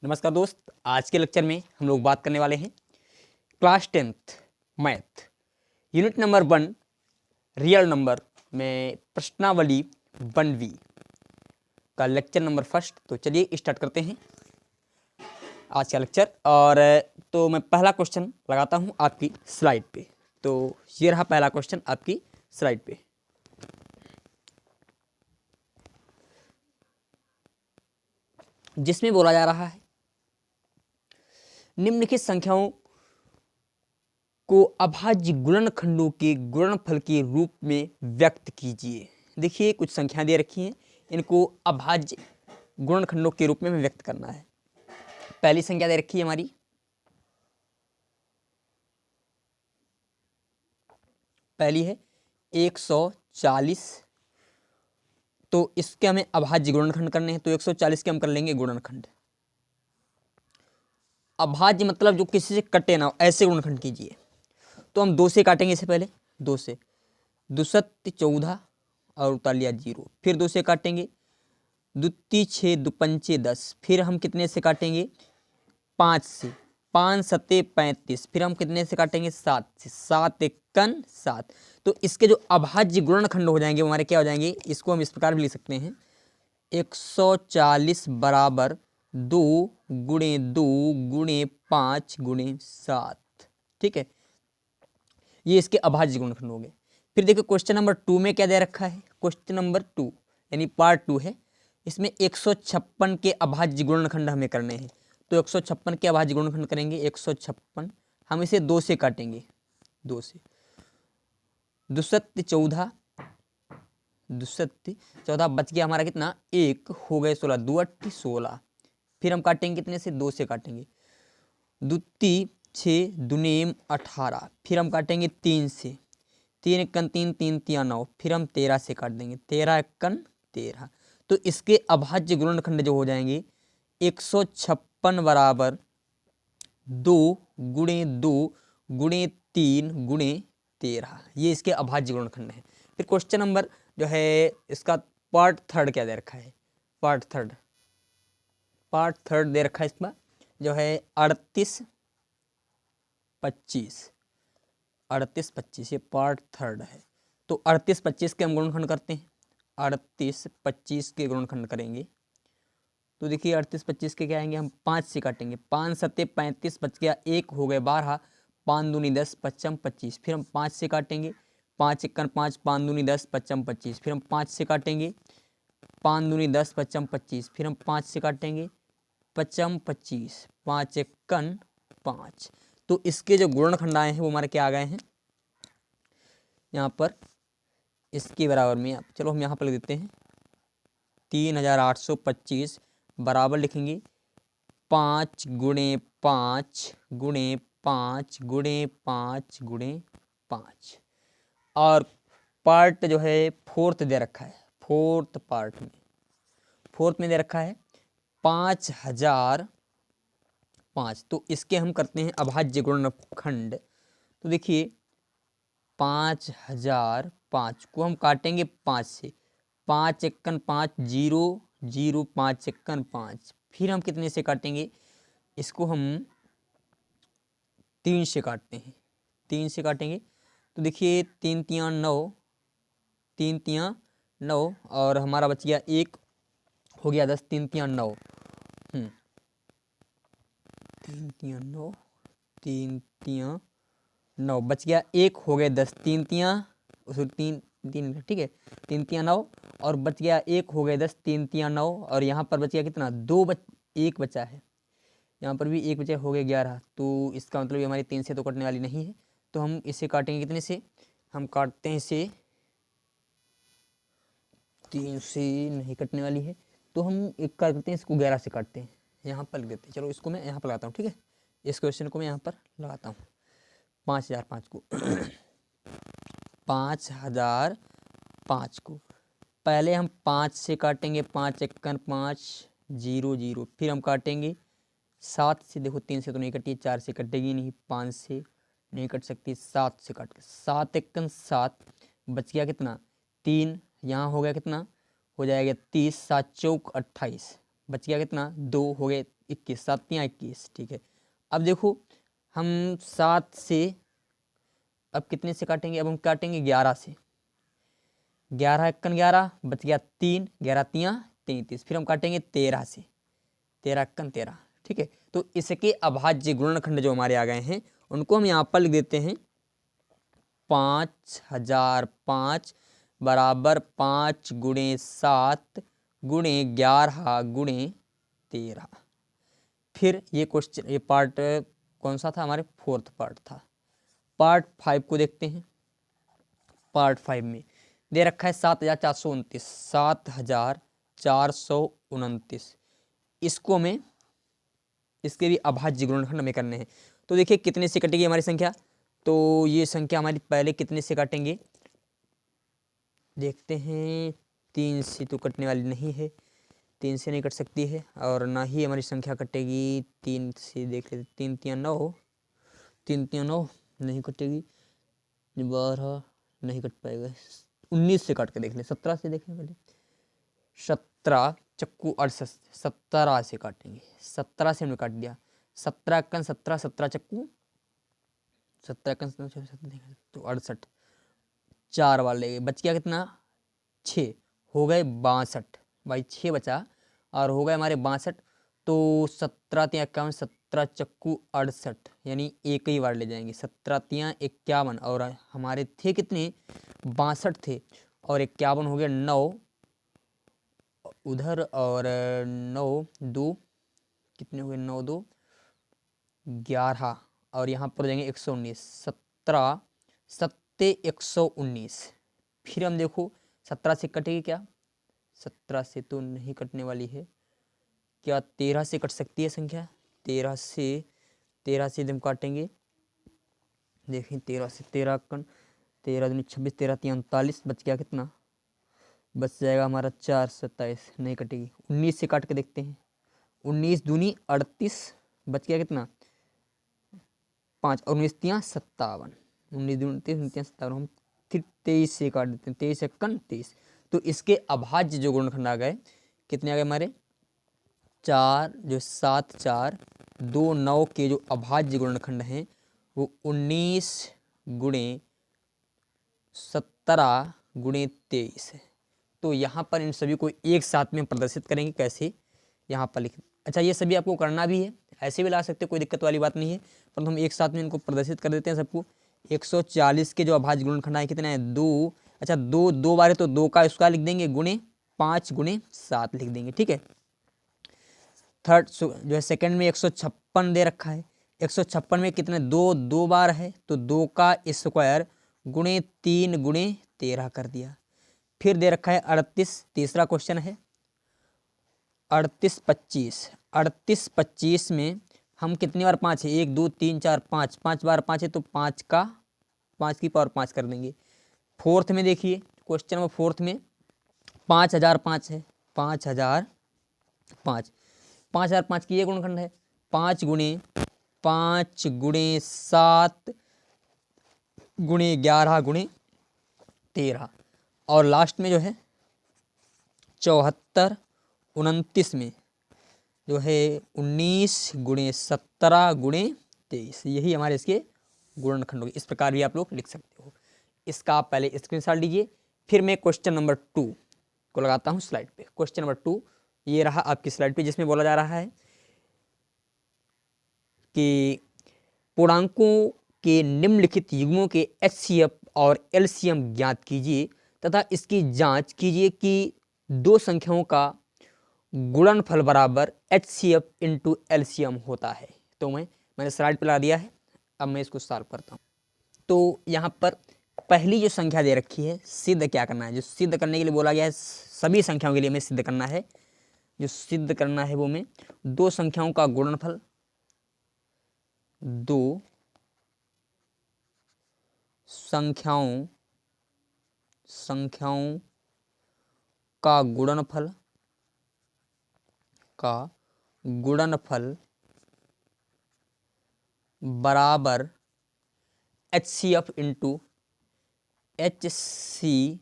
नमस्कार दोस्त, आज के लेक्चर में हम लोग बात करने वाले हैं class 10th math unit number 1 real number में प्रश्नावली 1V का लेक्चर नंबर फर्स्ट। तो चलिए स्टार्ट करते हैं आज का लेक्चर। और तो मैं पहला क्वेश्चन लगाता हूं आपकी स्लाइड पे। तो ये रहा पहला क्वेश्चन आपकी स्लाइड पे। जिसमें बोला जा रहा है निम्नलिखित संख्याओं को अभाज्य गुणनखंडों के गुणनफल के रूप में व्यक्त कीजिए। देखिए कुछ संख्याएं दे रखी हैं, इनको अभाज्य गुणनखंडों के रूप में व्यक्त करना है। पहली संख्या दे रखी है हमारी पहली है 140। तो इसके हमें अभाज्य गुणनखंड करने हैं, तो 140 के हम कर लेंगे गुणनखंड। अभाज्य मतलब जो किसी से कटे ना हो, ऐसे गुणनखंड कीजिए। तो हम 2 से काटेंगे, इससे पहले 2 से 2 सत्य 14 और उतार लिया 0। फिर 2 से काटेंगे, 2 ती 6 2 पंचे 10। फिर हम कितने से काटेंगे 5 से, 5 सत्ते 35। फिर हम कितने से काटेंगे 7 से, 7 एकन 7। तो इसके जो अभाज्य गुणनखंड हो जाएंगे वो हमारे क्या हो जाएंगे, इसको हम इस प्रकार भी लिख सकते हैं 140 बराबर 2 गुणे 2 गुणे 5 गुणे 7। ठीक है, ये इसके अभाज्य गुणनखंड हो गए। फिर देखो क्वेश्चन नंबर 2 में क्या दे रखा है। क्वेश्चन नंबर 2 यानी पार्ट 2 है। इसमें 156 के अभाज्य गुणनखंड हमें करने हैं। तो 156 के अभाज्य गुणनखंड करेंगे 156। हम इसे 2 से काटेंगे, 2 से 2 सत्य 14 2 सत्य 14 बच गया हमारा कितना 1 हो गए 16 2 8 16। फिर हम काटेंगे कितने से 2 से काटेंगे, 2 ती 6 दुनेम 18। फिर हम काटेंगे 3 से, 3 एकन 3 3 तिया 9। फिर हम 13 से काट देंगे, 13 एकन 13। तो इसके अभाज्य गुणनखंड जो हो जाएंगे 156 बराबर 2 गुणे 2 गुणे 3 गुणे 13। ये इसके अभाज्य गुणनखंड है। फिर क्वेश्चन नंबर जो है इसका पार्ट 3 क्या दे रखा है, पार्ट थर्ड दे रखा है इसका जो है 38 25 ये पार्ट 3 है। तो 38 25 के हम गुणनखंड करते हैं, 38 25 के गुणनखंड करेंगे। तो देखिए 38 25 के क्या आएंगे, हम 5 से काटेंगे, 5 सत्ते 35 बच गया 1 हो गए 12, 5 दूनी 10 पच्चम 25। फिर हम 5 से काटेंगे, 5 एकन 5 5 दूनी 10 पच्चम 25। फिर हम 5 से काटेंगे, 5 दूनी 10 पच्चम 25। फिर हम 5 से काटेंगे पच्चम 25, 5 एकन 5। तो इसके जो गुणनखंड आए हैं वो हमारे क्या आ गए हैं यहाँ पर इसके बराबर में। चलो हम यहाँ पर लिख देते हैं 3825 बराबर लिखेंगे 5 गुणे 5 गुणे 5 गुणे 5 गुणे 5। और पार्ट जो है फोर्थ दे रखा है, फोर्थ में दे रखा है 5005। तो इसके हम करते हैं अभाज्य गुणनखंड। तो देखिए 5005 को हम काटेंगे 5 से, 5 एकन 5 0 0 5 एकन 5। फिर हम कितने से काटेंगे, इसको हम 3 से काटते हैं, 3 से काटेंगे। तो देखिए 3 तिया 9, 3 तिया 9 और हमारा बच गया 1 हो गया 10, 3 तिया 9 3 तिया 9 3 तिया 9 बच गया 1 हो गए 10, 3 तिया 3 3 ठीक है 3 तिया 9 और बच गया 1 हो गए 10, 3 तिया 9 और यहाँ पर बच गया कितना 1 बचा है, यहाँ पर भी 1 बचा हो गया 11। तो इसका मतलब ये हमारी 3 से तो कटने वाली नहीं है। तो हम इसे काटेंगे कितने से, हम काटते हैं इसे 3 से नहीं कटने वाली है। तो हम एक कार्य करते हैं, इसको 11 से काटते हैं, यहाँ पर लिख देते हैं। चलो इसको मैं यहाँ पर लगाता हूँ, ठीक है, इस क्वेश्चन को मैं यहाँ पर लगाता हूँ 5005 को 5005 को पहले हम 5 से काटेंगे, 5 एकन 5 0 0। फिर हम काटेंगे 7 से, देखो 3 से तो नहीं कटी, 4 से कटेगी नहीं, 5 से नहीं कट सकती, 7 से काट के 7 एकन 7 बच गया कितना 3। यहाँ हो गया कितना हो जाएगा 30, 7 चौक 28, बच गया कितना, 2 हो गए 21, 7 तियाँ 21, ठीक है। अब देखो हम 7 से अब कितने से काटेंगे, अब हम काटेंगे 11 से, 11 एकन 11, बच गया 3, 11 तियाँ 33, फिर हम काटेंगे 13 से, 13 एकन 13, ठीक है। तो इसके अभाज्य गुणनखंड जो हमारे आ गए हैं उनको हम यहाँ पर लिख देते हैं 5005 बराबर 5 गुणे 7 गुणे 11 गुणे 13। फिर ये क्वेश्चन, ये पार्ट कौन सा था, हमारे 4th पार्ट था। पार्ट 5 को देखते हैं। पार्ट 5 में दे रखा है 7429, 7429, इसको हमें, इसके भी अभाज्य गुणनखंड हमें करने हैं। तो देखिए कितने से कटेगी हमारी संख्या, तो ये संख्या हमारी पहले कितने से काटेंगे, देखते हैं, 3 से तो कटने वाली नहीं है, 3 से नहीं कट सकती है, और ना ही हमारी संख्या कटेगी 3 से, देख लेते, 3 तियाँ 9, 3 तियाँ 9 नहीं कटेगी, 12 नहीं कट पाएगा, 19 से काट के देख लें, 17 से देखें पहले, 17 चक्कू 68, 17 से काटेंगे, 17 से हमने काट दिया, 17 एकन 17, 17 चक्कू 17 एकन 17 तो 68, 4 वाले बच गया कितना, 6, हो गए 62 भाई, 6 बचा और हो गए हमारे 62, तो 17 तियाँ 51, 17 चक्कू 68, यानी एक ही बार ले जाएंगे, 17 तियाँ 51, और हमारे थे कितने, 62 थे, और 51 हो गया 9 उधर, और 9 2 कितने हुए, 9 2 11, और यहाँ पर जाएंगे 119, 17 सत्ते 119, फिर हम देखो 17 से कटेगी क्या, 17 से तो नहीं कटने वाली है, क्या 13 से कट सकती है संख्या, 13 से हम काटेंगे, देखें 13 से, 13 कन 13 दूनी 26, 13 तियाँ 39, बच गया कितना, बच जाएगा हमारा 4 27, नहीं कटेगी, 19 से काट के देखते हैं, 19 दूनी 38, बच गया कितना 5, और 19 तियाँ 57, 19 दूनी 29 तियाँ 57, हम फिर 23 से काट देते हैं, 23 एकन 23, तो इसके अभाज्य जो गुणनखंड आ गए, कितने आ गए हमारे, 4 जो 7 4 2 9 के जो अभाज्य गुणनखंड हैं वो 19 गुणे 17 गुणे 23 है। तो यहाँ पर इन सभी को एक साथ में प्रदर्शित करेंगे, कैसे, यहाँ पर लिख, अच्छा ये सभी आपको करना भी है, ऐसे भी ला सकते, कोई दिक्कत वाली बात नहीं है, परंतु हम एक साथ में इनको प्रदर्शित कर देते हैं सबको। 140 के जो अभाज्य गुणनखंड है कितने हैं, 2, अच्छा 2 बार है तो 2 का स्क्वायर लिख देंगे, गुणे 5 गुणे 7 लिख देंगे, ठीक है। थर्ड जो है सेकंड में 156 दे रखा है, 156 में कितने, 2 बार है तो 2 का स्क्वायर गुणे 3 गुणे 13 कर दिया। फिर दे रखा है 38, तीसरा क्वेश्चन है 38 25, 38 25 में हम कितनी बार 5 है, 1 2 3 4 5, 5 बार 5 है तो 5 की पावर 5 कर देंगे। फोर्थ में देखिए क्वेश्चन नंबर फोर्थ में 5005 है, 5005, 5005 की ये गुणनखंड है, 5 गुणे 7 गुणे 11 गुणे 13, और लास्ट में जो है 74 29 में जो है 19 गुणे 17 गुणे 23, यही हमारे इसके गुणनखंड होंगे। इस प्रकार भी आप लोग लिख सकते हो। इसका आप पहले स्क्रीनशॉट लीजिए, फिर मैं क्वेश्चन नंबर 2 को लगाता हूँ स्लाइड पे। क्वेश्चन नंबर 2 ये रहा आपकी स्लाइड पे, जिसमें बोला जा रहा है कि पूर्णांकों के निम्नलिखित युग्मों के HCF और LCM ज्ञात कीजिए तथा इसकी जांच कीजिए कि दो संख्याओं का गुणनफल बराबर HCF इंटू LCM होता है। तो मैंने स्लाइड पर ला दिया है, अब मैं इसको सॉल्व करता हूँ। तो यहाँ पर पहली जो संख्या दे रखी है, सिद्ध क्या करना है, जो सिद्ध करने के लिए बोला गया है, सभी संख्याओं के लिए हमें सिद्ध करना है। जो सिद्ध करना है वो में दो संख्याओं का गुणनफल, दो संख्याओं का गुणनफल बराबर HCF इंटू LCM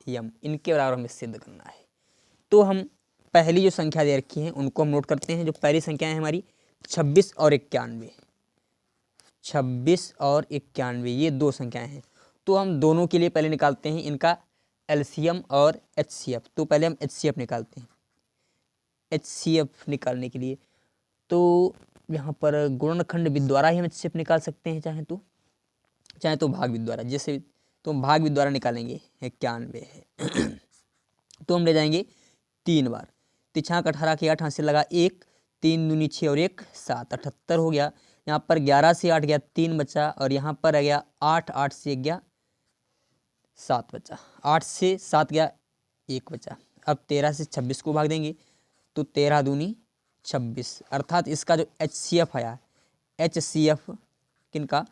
LCM इनके बराबर हमें सिद्ध करना है। तो हम पहली जो संख्या दे रखी है उनको हम नोट करते हैं। जो पहली संख्या है हमारी 26 और 91, 26 और 91 ये दो संख्याएं हैं। तो हम दोनों के लिए पहले निकालते हैं इनका LCM और HCF। तो पहले हम HCF निकालते हैं। HCF निकालने के लिए तो यहाँ पर गुणनखंड विधि द्वारा ही हम HCF निकाल सकते हैं, चाहे तो भाग विधि द्वारा। जैसे तो हम भाग विधि द्वारा निकालेंगे, 91 है तो हम ले जाएंगे 3 बार। 3 18 के 8 हाथ से लगा 1, 3 दूनी 6 और 1 7, 78 हो गया। यहाँ पर 11 से 8 गया 3 बचा, और यहाँ पर आ गया 8, 8 से 1 गया 7 बचा, 8 से 7 गया 1 बचा। अब 13 से 26 को भाग देंगे तो 13 दूनी 26, अर्थात इसका जो HCF आया, HCF किनका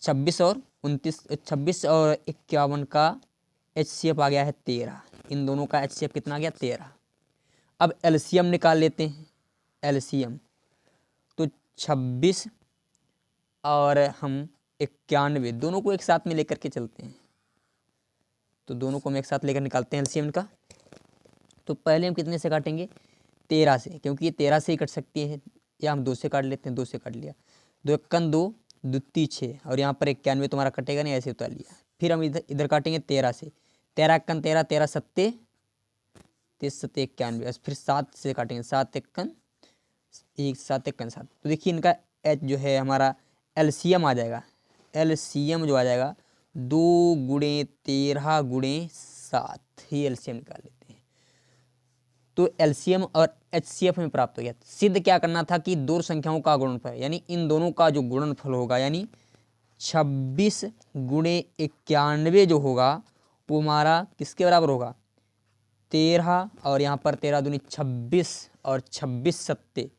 26 और 29, 26 और 51 का HCF आ गया है 13। इन दोनों का HCF कितना आ गया 13। अब LCM निकाल लेते हैं। LCM तो 26 और हम 91 दोनों को एक साथ में लेकर के चलते हैं। तो दोनों को हम एक साथ लेकर निकालते हैं LCM का। तो पहले हम कितने से काटेंगे 13 से, क्योंकि ये 13 से ही कट सकती है, या हम 2 से काट लेते हैं। 2 से काट लिया, 2 एकन 2, 2 6, और यहाँ पर 91 तुम्हारा कटेगा नहीं, ऐसे उतार लिया। फिर हम इधर काटेंगे 13 से, 13 एकन 13, 13 सत्ते 30 सत्ते 91, फिर 7 से काटेंगे, 7 एकन 1, 7 एकन 7। तो देखिए इनका H जो है हमारा LCM आ जाएगा। LCM जो आ जाएगा 2 गुणे 13 गुणे 7, ही LCM निकाल लेते हैं। तो LCM और HCF में प्राप्त हो गया। सिद्ध क्या करना था कि दो संख्याओं का गुणनफल, यानी इन दोनों का जो गुणनफल होगा, यानी 26 गुणे 91 जो होगा वो हमारा किसके बराबर होगा 13, और यहाँ पर 13 दूनी 26 और 26 सत्ते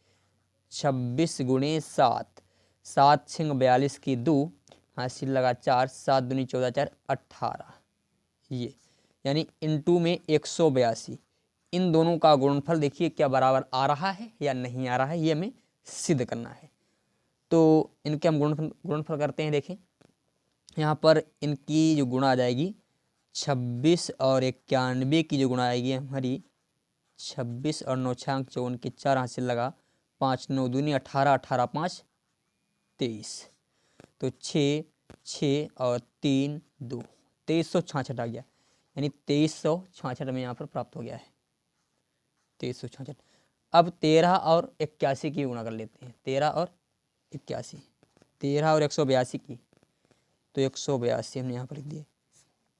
26 गुणे 7, 7 छिंग 42 की 2, हासिल लगा 4, 7 दूनी 14 4 18, ये यानी इनटू में 182। इन दोनों का गुणनफल देखिए क्या बराबर आ रहा है या नहीं आ रहा है, ये हमें सिद्ध करना है। तो इनके हम गुणनफल करते हैं। देखें यहाँ पर इनकी जो गुणा आ जाएगी 26 और 91 की जो गुणा आएगी हमारी 26 और 9 छांक 54 के 4 हाथ से लगा 5 9 दूनी 18, 18 5 23, तो 6 6 और 3 2, 2366 आ गया, यानी 2366 में यहाँ पर प्राप्त हो गया है 2366। अब 13 और 81 की गुणा कर लेते हैं। 13 और 81, 13 और 182 की, तो 182 हमने यहाँ पर लिख दिए।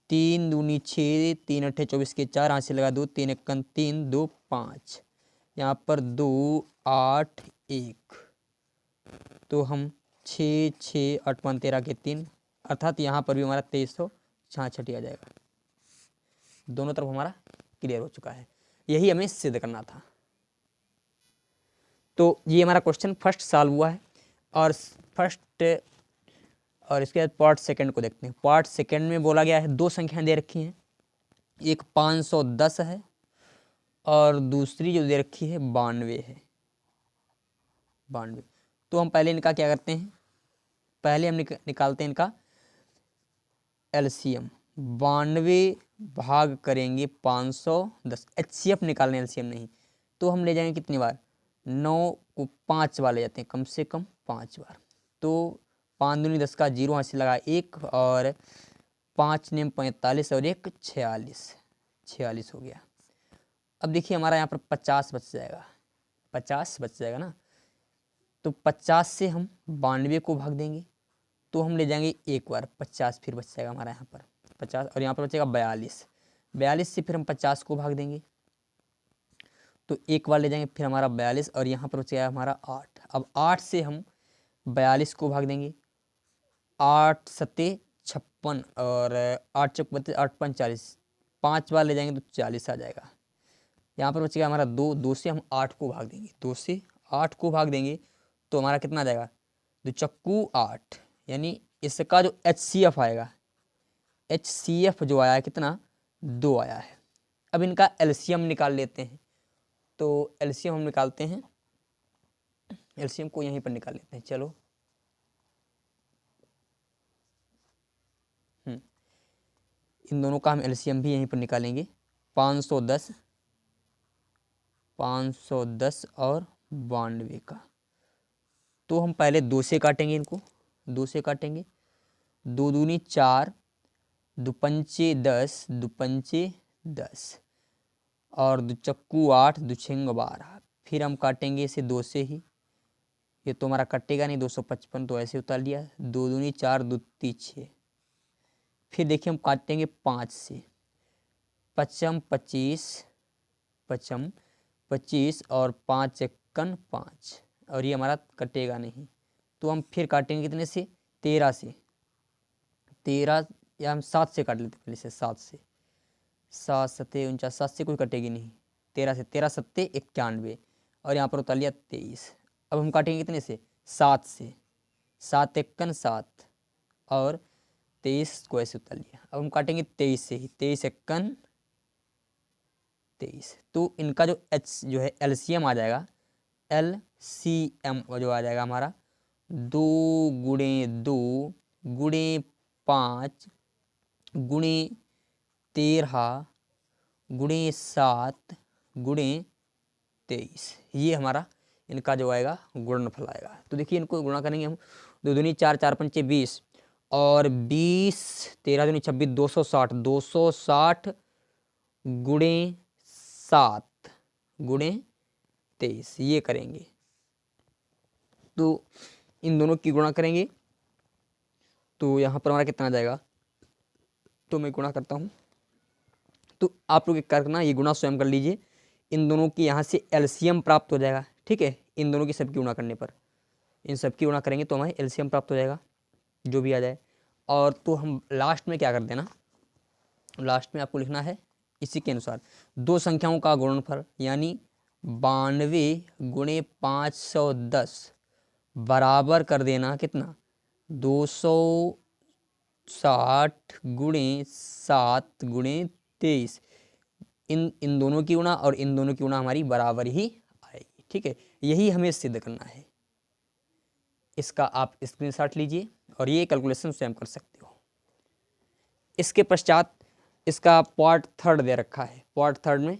3 दूनी 6, 3 अट्ठे 24 के 4 हाथ से लगा 2, 3 एकन 3 2 5, यहाँ पर 2 8 1, तो हम 6 6 8 5 13 के 3, अर्थात यहाँ पर भी हमारा 2366 आ जाएगा। दोनों तरफ हमारा क्लियर हो चुका है। यही हमें सिद्ध करना था। तो ये हमारा क्वेश्चन फर्स्ट सॉल्व हुआ है, और इसके बाद पार्ट सेकंड को देखते हैं। पार्ट सेकंड में बोला गया है दो संख्याएं दे रखी हैं, एक 510 है और दूसरी जो दे रखी है 92 है, 92। तो हम पहले इनका क्या करते हैं, पहले हम निकालते हैं इनका LCM। 92 भाग करेंगे 510, HCF निकालने LCM नहीं, तो हम ले जाएंगे कितनी बार 9 को 5 बार ले जाते हैं, कम से कम 5 बार। तो 5 दूनी 10 का 0 हाथ से लगा 1, और 5 ने 45 और 1 46 हो गया। अब देखिए हमारा यहाँ पर 50 बच जाएगा, 50 बच जाएगा ना। तो 50 से हम 92 को भाग देंगे, तो हम ले जाएंगे एक बार 50, फिर बच जाएगा हमारा यहाँ पर 50, और यहाँ पर बचेगा 42 से फिर हम 50 को भाग देंगे, तो एक बार ले जाएंगे, फिर हमारा 42, और यहाँ पर बचेगा हमारा 8। अब 8 से हम 42 को भाग देंगे, 8 सत्ते 56 और 8 चौक 32, 8 5 40, 5 बार ले जाएंगे तो 40 आ जाएगा। यहाँ पर बचेगा हमारा 2, 2 से हम 8 को भाग देंगे, 2 से 8 को भाग देंगे तो हमारा कितना आ जाएगा 2 चक्कू 8, यानी इसका जो HCF आएगा, HCF जो आया है कितना 2 आया है। अब इनका LCM निकाल लेते हैं। तो LCM हम निकालते हैं, LCM को यहीं पर निकाल लेते हैं। चलो इन दोनों का हम एलसीएम भी यहीं पर निकालेंगे। 510 और 92 का। तो हम पहले 2 से काटेंगे, इनको 2 से काटेंगे। 2 दूनी 4, 2 पंचे 10, 2 पंचे 10 और 2 चक्कू 8, 2 छंग 12। फिर हम काटेंगे इसे 2 से ही, ये तो हमारा कटेगा नहीं, 255 तो ऐसे उतार लिया। 2 दूनी 4, 2 तीन 6। फिर देखिए हम काटेंगे 5 से। पचम 25, पचम 25 और 5 एकन 5, और ये हमारा कटेगा नहीं। तो हम फिर काटेंगे कितने से? 13 से। 13 या हम 7 से काट लेते पहले से, 7 से। 7 सत्ते 49, 7 से कोई कटेगी नहीं। 13 से, 13 सत्ते 91 और यहाँ पर उतार लिया 23। अब हम काटेंगे कितने से? 7 से। 7 एकन 7 और 23 को ऐसे उतार लिया। अब हम काटेंगे 23 से ही। 23 एकन 23। तो इनका जो जो है एलसीएम आ जाएगा, एलसीएम जो आ जाएगा हमारा 2 गुणे 2 गुणे 5 गुणे 13 गुणे 7 गुणे 23। ये हमारा इनका जो आएगा गुणनफल आएगा। तो देखिए इनको गुणा करेंगे हम। 2 दूनी 4, 4 पंचे 20 और 20, 13 दूनी 26, 260। 260 गुणे 7 गुणे 23, ये करेंगे। तो इन दोनों की गुणा करेंगे तो यहाँ पर हमारा कितना आ जाएगा? तो मैं गुणा करता हूँ। तो आप लोग करना, ये गुणा स्वयं कर लीजिए। इन दोनों की यहाँ से एलसीएम प्राप्त हो जाएगा, ठीक है। इन दोनों की सबकी गुणा करने पर, इन सबकी गुणा करेंगे तो हमें एलसीएम प्राप्त हो जाएगा, जो भी आ जाए। और तो हम लास्ट में क्या कर देना, लास्ट में आपको लिखना है इसी के अनुसार 2 संख्याओं का गुणनफल, यानी 92 गुणे 510 बराबर कर देना कितना? 260 गुणे 7 गुणे 23। इन दोनों की गुणा और इन दोनों की गुणा हमारी बराबर ही आएगी, ठीक है। यही हमें सिद्ध करना है। इसका आप स्क्रीनशॉट लीजिए और ये कैलकुलेशन स्वयं कर सकते हो। इसके पश्चात इसका पार्ट 3 दे रखा है। पार्ट 3 में,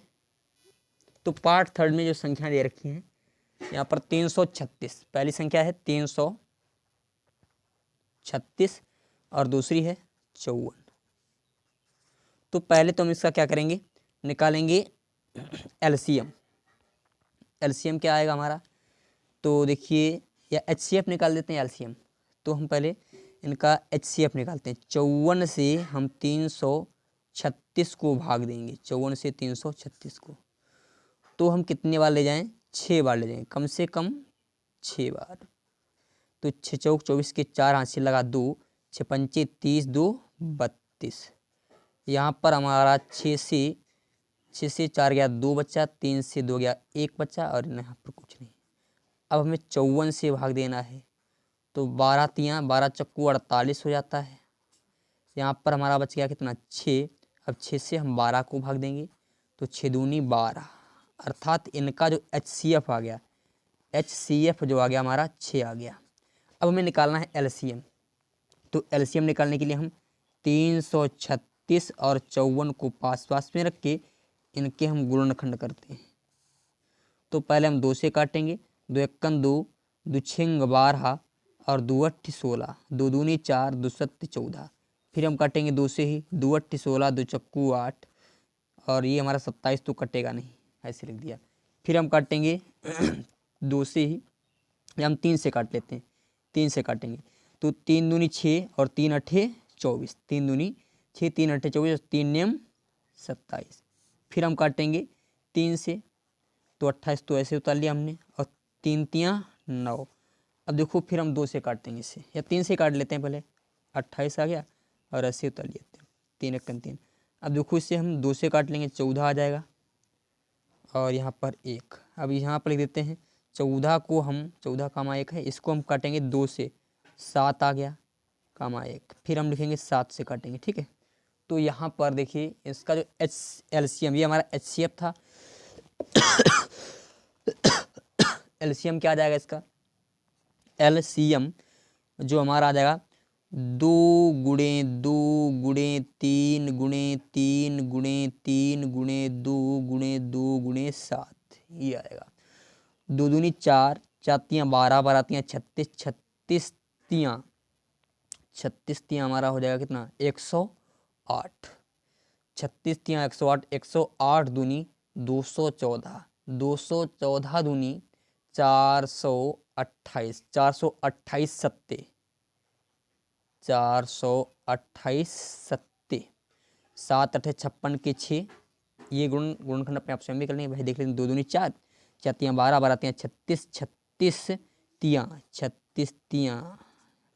तो पार्ट 3 में जो संख्या दे रखी है यहाँ पर 336, पहली संख्या है 336 और दूसरी है 54। तो पहले तो हम इसका क्या करेंगे, निकालेंगे एलसीएम। एलसीएम क्या आएगा हमारा? तो देखिए, या एचसीएफ निकाल देते हैं एलसीएम। तो हम पहले इनका एचसीएफ निकालते हैं। 54 से हम 336 को भाग देंगे। 54 से 336 को, तो हम कितने बार ले जाएं? 6 बार ले जाएं, कम से कम 6 बार। तो 6 चौक 24 के 4 हाथ से लगा 2, 6 पंचे 30, 2 32। यहाँ पर हमारा 6 से 4 गया 2 बच्चा, 3 से 2 गया 1 बच्चा और यहाँ पर कुछ नहीं। अब हमें 54 से भाग देना है, तो 12 तियाँ 12 चक्कू 48 हो जाता है। यहाँ पर हमारा बच गया कितना? 6। अब 6 से हम 12 को भाग देंगे, तो 6 दूनी 12, अर्थात इनका जो एचसीएफ आ गया, एचसीएफ जो आ गया हमारा 6 आ गया। अब हमें निकालना है एलसीएम। तो एलसीएम निकालने के लिए हम 336 और 54 को पास पास में रख के इनके हम गुणनखंड करते हैं। तो पहले हम 2 से काटेंगे। 2 एकन 2, 2 छिंग 12 और 2 अट्ठी 16, 2 दूनी 4, 2 सत्ती 14। फिर हम काटेंगे 2 से ही। 2 अट्ठी 16, 2 चक्कू 8 और ये हमारा 27 तो कटेगा नहीं, ऐसे लिख दिया। फिर हम काटेंगे 2 से ही, या हम 3 से काट लेते हैं। 3 से काटेंगे तो 3 दूनी 6 और 3 अट्ठे 24। 3 दूनी 6, 3 अट्ठे 24 और 3 नियम 27। फिर हम काटेंगे 3 से, तो 28 तो ऐसे उतार लिया हमने, और 3 तियाँ 9। अब देखो फिर हम 2 से काटेंगे इसे, या 3 से काट लेते हैं पहले। 28 आ गया और ऐसे उतार लिया 3 एकन 3। अब देखो इससे हम 2 से काट लेंगे, 14 आ जाएगा और यहाँ पर 1। अब यहाँ पर लिख देते हैं 14 को हम, 14 कामा 1 है, इसको हम काटेंगे 2 से। 7 आ गया कामा 1। फिर हम लिखेंगे 7 से काटेंगे, ठीक है। तो यहाँ पर देखिए इसका जो एलसीएम, ये हमारा एचसीएफ था। एलसीएम क्या आ जाएगा इसका? एलसीएम जो हमारा आ जाएगा दो दो गुणे तीन गुणे तीन गुणे तीन गुणे दो गुणे 7, ये आएगा। दो दूनी 4, 4 तियाँ 12, 12 तियाँ 36, 36 तियाँ हमारा हो जाएगा कितना 108, 36 तियाँ 108, 108 दूनी 214, 214 दूनी 428, 428 सत्ते 428 सत्ते, 7 अठे 56 के 6, ये गुणनखंड अपने आप स्वयं भी कर लेंगे भाई, देख लेंगे। दो दूनी 4, 4 तियाँ 12, 12 तियाँ 36, 36 तियाँ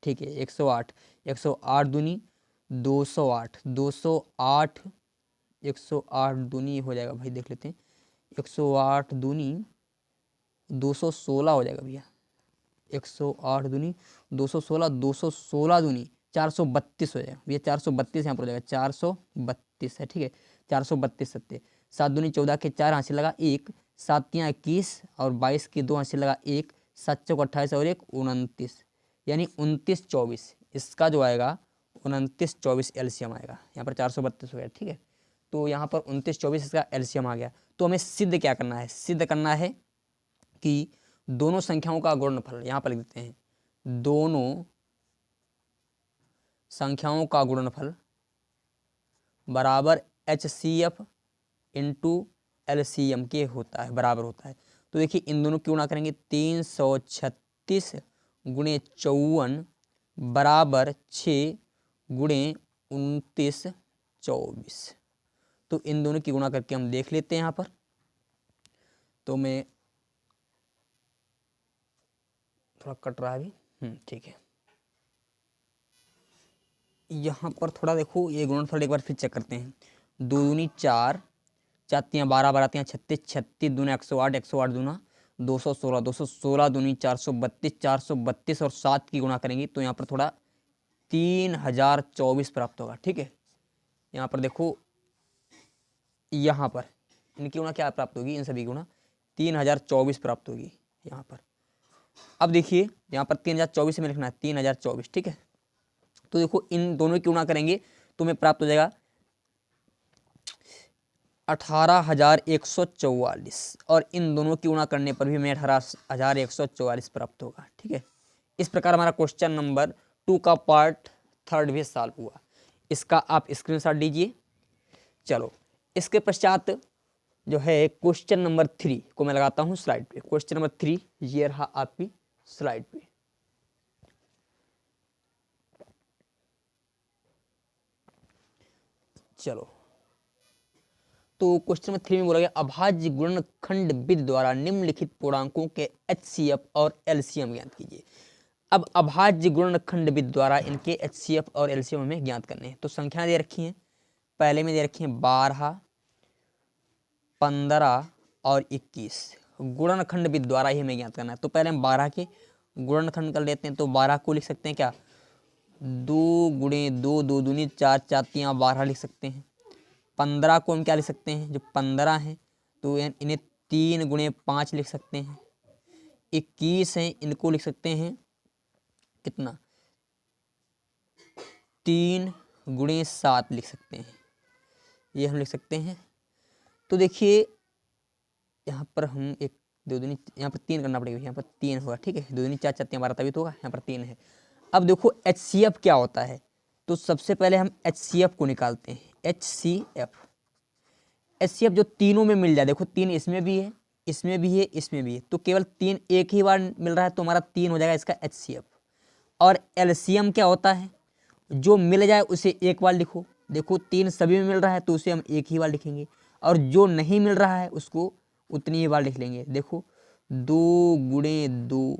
ठीक है 108, 108 दूनी 208, 208 108 दूनी हो जाएगा भाई, देख लेते हैं 108 दूनी 216 हो जाएगा भैया, 108 दूनी 216, 216 दूनी 432 हो जाएगा भैया, 432 यहाँ पर हो जाएगा, 432 है ठीक है, 432 सत्ते, 7 दूनी 14 के 4 हासिल लगा 1, 7 तियाँ 21 और 22 के 2 हासिल लगा 1, 7 चौक 28 और 1 29, यानी 29 24, इसका जो आएगा 29 24 एलसीएम आएगा, यहाँ पर 432 हो गया ठीक है। तो यहाँ पर 29 24 इसका एलसीएम आ गया। तो हमें सिद्ध क्या करना है, सिद्ध करना है कि दोनों संख्याओं का गुणनफल, यहाँ पर लिख देते हैं, दोनों संख्याओं का गुणनफल बराबर HCF इंटू LCM के होता है, बराबर होता है। तो देखिए इन दोनों की गुणा करेंगे, 336 गुणे 54 बराबर 6 गुणे 29 24। तो इन दोनों की गुणा करके हम देख लेते हैं यहाँ पर। तो मैं थोड़ा कट रहा है अभी, ठीक है। यहाँ पर थोड़ा देखो ये गुणनफल एक बार फिर चेक करते हैं। 2 दूनी 4, 4 तियाँ 12, 12 तियाँ 36, 36 दूना 108, 108 दूना 216, 216 दूनी 432, 432 और 7 की गुणा करेंगे तो यहाँ पर थोड़ा 3024 प्राप्त होगा ठीक है। यहाँ पर देखो, यहाँ पर इनकी गुणा क्या प्राप्त होगी, इन सभी की गुणा 3024 प्राप्त होगी यहाँ पर। अब देखिए यहाँ पर 3024 में लिखना है 3024 ठीक है। तो देखो इन दोनों की गुणा करेंगे तो हमें प्राप्त हो जाएगा 18,144 और इन दोनों की गुणा करने पर भी हमें 18,144 प्राप्त होगा ठीक है। इस प्रकार हमारा क्वेश्चन नंबर 2 का पार्ट 3 भी सॉल्व हुआ। इसका आप स्क्रीनशॉट लीजिए। चलो इसके पश्चात जो है क्वेश्चन नंबर 3 को मैं लगाता हूँ स्लाइड पे। क्वेश्चन नंबर 3 ये रहा आपकी स्लाइड पे। चलो तो क्वेश्चन नंबर 3 में बोला गया अभाज्य गुणनखंड विधि द्वारा निम्नलिखित पूर्णांकों के HCF और LCM ज्ञात कीजिए। अब अभाज्य गुणनखंड विधि द्वारा इनके HCF और LCM हमें ज्ञात करने हैं। तो संख्या दे रखी हैं, पहले में दे रखी हैं 12, 15 और 21। गुणनखंड विधि द्वारा ही हमें ज्ञात करना है। तो पहले हम 12 के गुणनखंड कर लेते हैं। तो 12 को लिख सकते हैं क्या, 2 गुणे 2, 2 दूनी 4, 4 तियाँ 12 लिख सकते हैं। 15 को हम क्या लिख सकते हैं, जो 15 हैं तो इन्हें 3 गुणे 5 लिख सकते हैं। 21 हैं, इनको लिख सकते हैं कितना, 3 गुणे 7 लिख सकते हैं, ये हम लिख सकते हैं। तो देखिए यहाँ पर हम 1 2 दूनी, यहाँ पर 3 करना पड़ेगा, यहाँ पर 3 होगा ठीक है। 2 दूनी 4, 4 तियाँ 12 तभी तो होगा, यहाँ पर 3 है। अब देखो HCF क्या होता है, तो सबसे पहले हम HCF को निकालते हैं। HCF जो तीनों में मिल जाए, देखो 3 इसमें भी है, इसमें भी है, इसमें भी है, तो केवल 3 एक ही बार मिल रहा है तो हमारा 3 हो जाएगा इसका HCF। और LCM क्या होता है, जो मिल जाए उसे एक बार लिखो। देखो 3 सभी में मिल रहा है तो उसे हम एक ही बार लिखेंगे, और जो नहीं मिल रहा है उसको उतनी ही बार लिख लेंगे। देखो 2 गुणे 2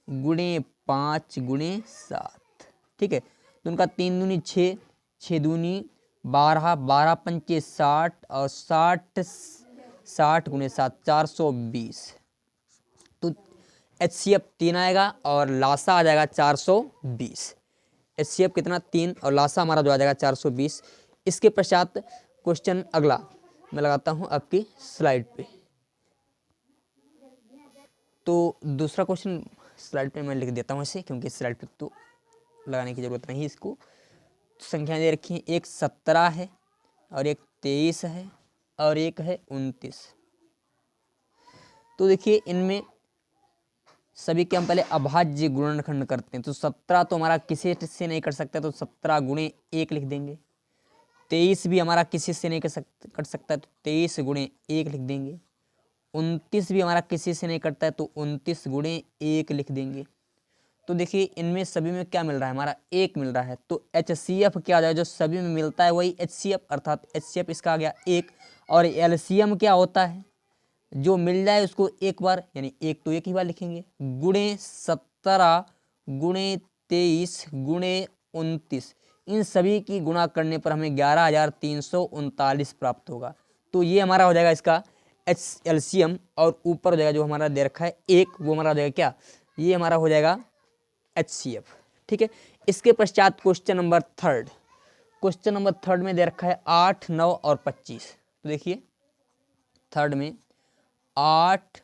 गुणे 5 गुणे 7 ठीक है। तो उनका 3 दूनी 6, 6 दूनी 12, 12 पंचे 60 और 60 गुणे 7 420। तो HCF 3 आएगा और लासा आ जाएगा 420। HCF कितना 3 और लासा हमारा जो आ जाएगा 420। इसके पश्चात क्वेश्चन अगला मैं लगाता हूं आपकी स्लाइड पे। तो दूसरा क्वेश्चन स्लाइड पे मैं लिख देता हूं ऐसे, क्योंकि स्लाइड पे तो लगाने की ज़रूरत नहीं इसको। संख्या दे रखी है, एक 17 है और एक 23 है और एक है 29। तो देखिए इनमें सभी के हम पहले अभाज्य गुणनखंड करते हैं। तो 17 तो हमारा किसी से नहीं कर सकता, तो 17 गुणे 1 लिख देंगे। 23 भी हमारा किसी से नहीं कर सकता, तो 23 गुणे 1 लिख देंगे। 29 भी हमारा किसी से नहीं कटता है, तो 29 गुणे 1 लिख देंगे। तो देखिए इनमें सभी में क्या मिल रहा है, हमारा 1 मिल रहा है। तो HCF क्या आ जाएगा, जो सभी में मिलता है वही HCF, अर्थात HCF इसका आ गया 1। और LCM क्या होता है, जो मिल जाए उसको एक बार, यानी 1 तो 1 ही बार लिखेंगे, गुणे 17 गुणे 23 गुणे 29। इन सभी की गुणा करने पर हमें 11,339 प्राप्त होगा। तो ये हमारा हो जाएगा इसका LCM। और ऊपर हो जाएगा जो हमारा दे रखा है 1, वो हमारा हो जाएगा क्या, ये हमारा हो जाएगा HCF। ठीक है। इसके पश्चात क्वेश्चन नंबर 3। क्वेश्चन नंबर 3 में दे रखा है 8, 9 और 25। तो देखिए 3 में 8,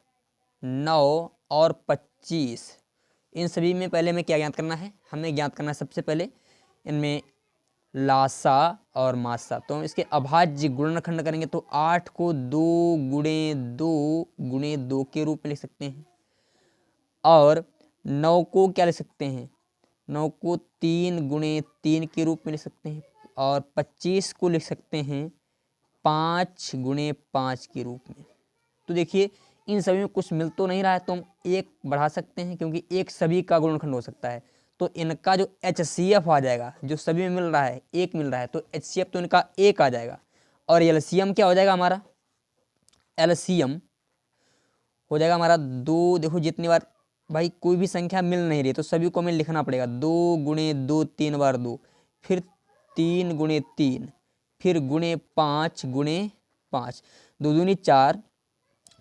9 और 25, इन सभी में पहले हमें क्या ज्ञात करना है, हमें ज्ञात करना है सबसे पहले इनमें लासा और मासा। तो हम इसके अभाज्य गुणनखंड करेंगे। तो 8 को 2 गुणे 2 गुणे 2 के रूप में लिख सकते हैं, और 9 को क्या लिख सकते हैं, 9 को 3 गुणे 3 के रूप में लिख सकते हैं, और 25 को लिख सकते हैं 5 गुणे 5 के रूप में। तो देखिए इन सभी में कुछ मिल तो नहीं रहा है, तो हम 1 बढ़ा सकते हैं, क्योंकि 1 सभी का गुणनखंड हो सकता है। तो इनका जो HCF आ जाएगा, जो सभी में मिल रहा है 1 मिल रहा है, तो HCF तो इनका 1 आ जाएगा। और LCM क्या हो जाएगा हमारा, LCM हो जाएगा हमारा 2। देखो जितनी बार भाई कोई भी संख्या मिल नहीं रही तो सभी को हमें लिखना पड़ेगा। 2 गुणे 2 3 बार 2, फिर 3 गुणे 3, फिर गुणे 5 गुणे 5, 2 दूनी 4,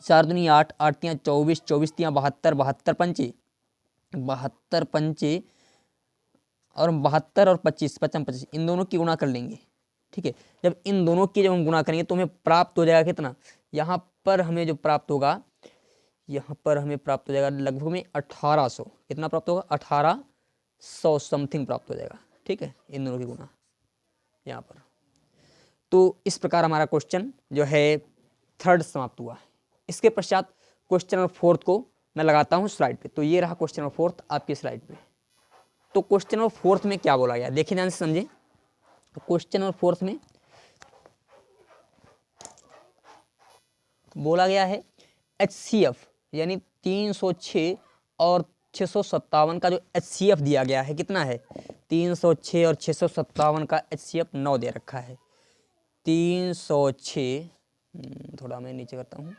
4 दूनी 8, 8 तियाँ 24, 24 तियाँ 72, 72 पंचे 72 पंचे, और 72 और 25, 55 25, इन दोनों की गुणा कर लेंगे। ठीक है। जब इन दोनों की जब हम गुणा करेंगे तो हमें प्राप्त हो जाएगा कितना, यहाँ पर हमें जो प्राप्त होगा, यहाँ पर हमें प्राप्त हो जाएगा लगभग में 1800। कितना प्राप्त होगा, 1800 समथिंग प्राप्त हो जाएगा। ठीक है, इन दोनों की गुणा यहाँ पर। तो इस प्रकार हमारा क्वेश्चन जो है 3 समाप्त हुआ। इसके पश्चात क्वेश्चन नंबर 4 को मैं लगाता हूँ स्लाइड पे। तो ये रहा क्वेश्चन नंबर 4 आपकी स्लाइड पे। तो क्वेश्चन नंबर 4 में क्या बोला गया, देखिए ध्यान से समझे। तो क्वेश्चन नंबर 4 में बोला गया है HCF यानी 306 और 657 का जो HCF दिया गया है कितना है, 306 और 657 का HCF 9 दे रखा है। 306 थोड़ा मैं नीचे करता हूँ,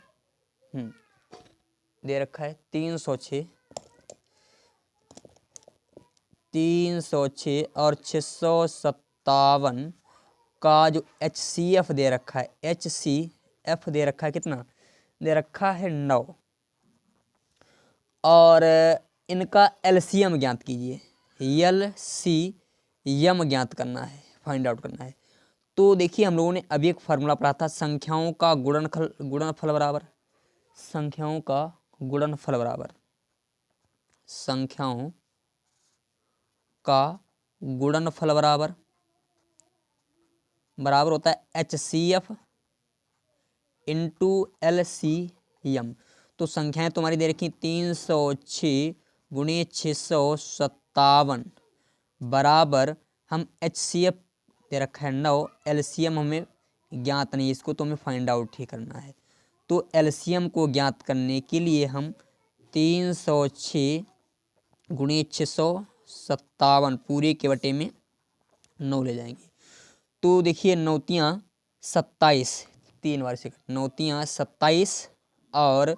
दे रखा है 306 और 657 का जो HCF दे रखा है, HCF दे रखा है कितना, दे रखा है 9। और इनका LCM ज्ञात कीजिए, LCM ज्ञात करना है, फाइंड आउट करना है। तो देखिए हम लोगों ने अभी एक फार्मूला पढ़ा था, संख्याओं का गुणनफल बराबर, संख्याओं का गुणनफल बराबर, संख्याओं का गुणनफल बराबर होता है HCF इंटू LCM। तो संख्याएं तुम्हारी दे रखी 306 गुणे 657 बराबर, हम HCF दे रखा है 9, LCM हमें ज्ञात नहीं, इसको तो हमें फाइंड आउट ही करना है। तो LCM को ज्ञात करने के लिए हम 306 गुणे 657 पूरे के बटे में 9 ले जाएंगे। तो देखिए 9 तियाँ 27, 3 बार से 9 तियाँ 27 और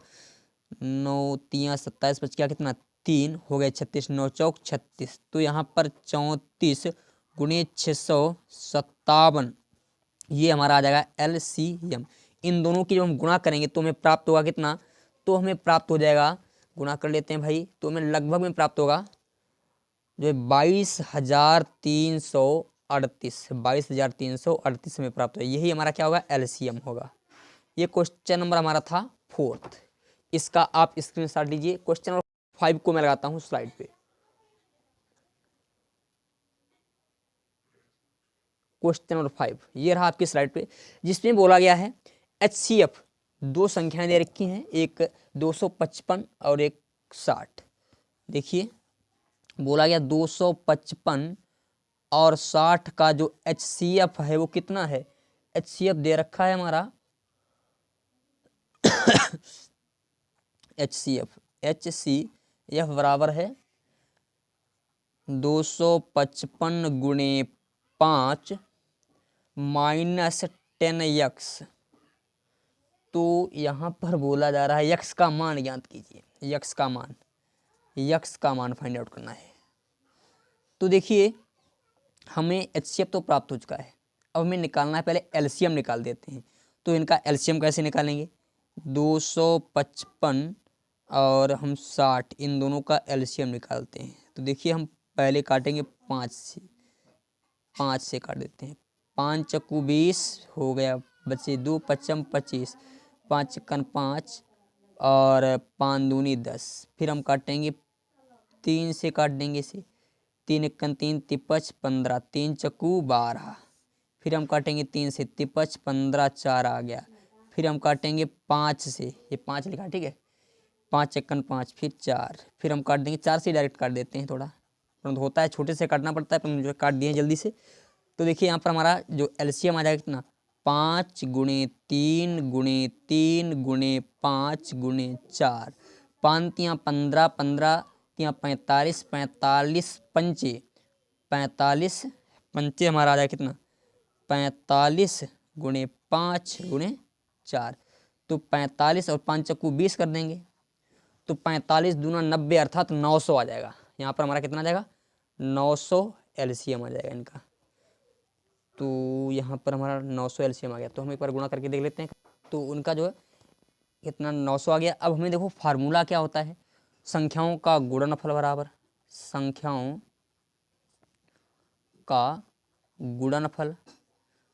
9 तियाँ 27 बच गया कितना, 3 हो गए 36, 9 चौक 36। तो यहाँ पर 34 गुणे 657 ये हमारा आ जाएगा LCM। इन दोनों की जब हम गुणा करेंगे तो हमें प्राप्त होगा कितना, तो हमें प्राप्त हो जाएगा, गुणा कर लेते हैं भाई, तो हमें लगभग में प्राप्त होगा जो 22,338 में प्राप्त हो। यही हमारा क्या होगा, LCM होगा। ये क्वेश्चन नंबर हमारा था 4। इसका आप स्क्रीनशॉट लीजिए। क्वेश्चन नंबर 5 को मैं लगाता हूँ स्लाइड पे। क्वेश्चन नंबर 5 ये रहा आपकी स्लाइड पे, जिसमें बोला गया है HCF दो संख्याएं दे रखी हैं, एक 255 और एक 60। देखिए बोला गया 255 और 60 का जो HCF है वो कितना है। HCF दे रखा है हमारा HCF बराबर है 255 गुणे 5 माइनस 10x। तो यहाँ पर बोला जा रहा है यक्स का मान ज्ञात कीजिए, यक्स का मान फाइंड आउट करना है। तो देखिए हमें HCF तो प्राप्त हो चुका है, अब हमें निकालना है, पहले LCM निकाल देते हैं। तो इनका LCM कैसे निकालेंगे, 255 और हम 60, इन दोनों का LCM निकालते हैं। तो देखिए हम पहले काटेंगे 5 से काट देते हैं, 5 चक्कू 20 हो गया, बचे 2 पचम 25, 5 चक्कन 5 और 5 दूनी 10। फिर हम काटेंगे 3 से काट देंगे इसे, 3 इक्कन 3 तिपच 15, 3 चक्कू 12। फिर हम काटेंगे 3 से तिपच 15, 4 आ गया। फिर हम काटेंगे 5 से, ये 5 लिखा ठीक है, 5 चक्कन 5 फिर 4, फिर हम काट देंगे 4 से डायरेक्ट काट देते हैं, थोड़ा परंतु होता है छोटे से काटना पड़ता है, पर जो काट दिए जल्दी से। तो देखिए यहाँ पर हमारा जो LCM आ जाएगा कितना, 5 गुणे 3 गुणे 3 गुणे 5 गुणे 4, 5 तियाँ 15, 15 तियाँ 45, 45 पंचे 45 पंचे हमारा आ जाएगा कितना, 45 गुणे 5 गुणे 4। तो 45 और 5 चक्कू 20 कर देंगे, तो 45 दूना 90 अर्थात 900 आ जाएगा। यहाँ पर हमारा कितना आ जाएगा, 900 LCM आ जाएगा इनका। तो यहाँ पर हमारा 900 LCM आ गया। तो हम एक बार गुणा करके देख लेते हैं। तो उनका जो है कितना 900 आ गया। अब हमें देखो फार्मूला क्या होता है, संख्याओं का गुणनफल बराबर संख्याओं का गुणनफल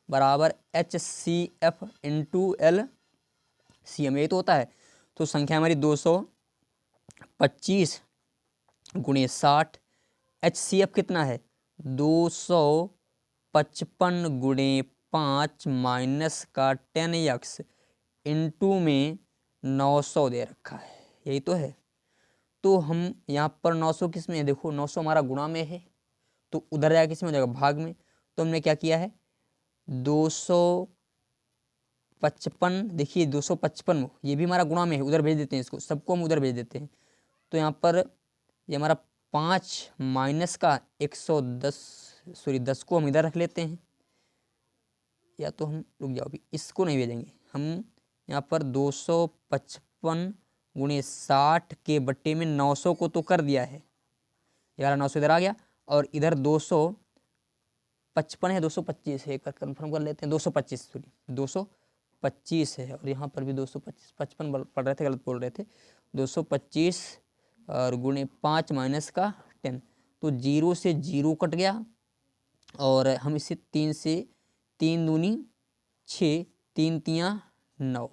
बराबर HCF इंटू LCM, यही तो होता है। तो संख्या हमारी 225 गुणे 60, HCF कितना है 255 गुणे 5 माइनस का 10x इंटू में 900 दे रखा है, यही तो है। तो हम यहाँ पर 900 किस में है, देखो 900 हमारा गुणा में है, तो उधर जाएगा किस में हो जाएगा, भाग में। तो हमने क्या किया है 255, देखिए 255 ये भी हमारा गुणा में है, उधर भेज देते हैं इसको, सबको हम उधर भेज देते हैं। तो यहाँ पर ये हमारा 5 माइनस का 110, सॉरी 10 को हम इधर रख लेते हैं, या तो हम रुक जाओ अभी इसको नहीं भेजेंगे हम। यहाँ पर 255 गुणे 60 के बट्टे में 900 को तो कर दिया है, यार 900 इधर आ गया, और इधर 255 है 225 है, एक बार कन्फर्म कर लेते हैं, 225 सॉरी 225 है, और यहाँ पर भी 225 55 पढ़ रहे थे, गलत बोल रहे थे। 225 और गुणे 5 माइनस का 10, तो 0 से 0 कट गया, और हम इसे 3 से 3 दूनी 6, 3 तियाँ 9,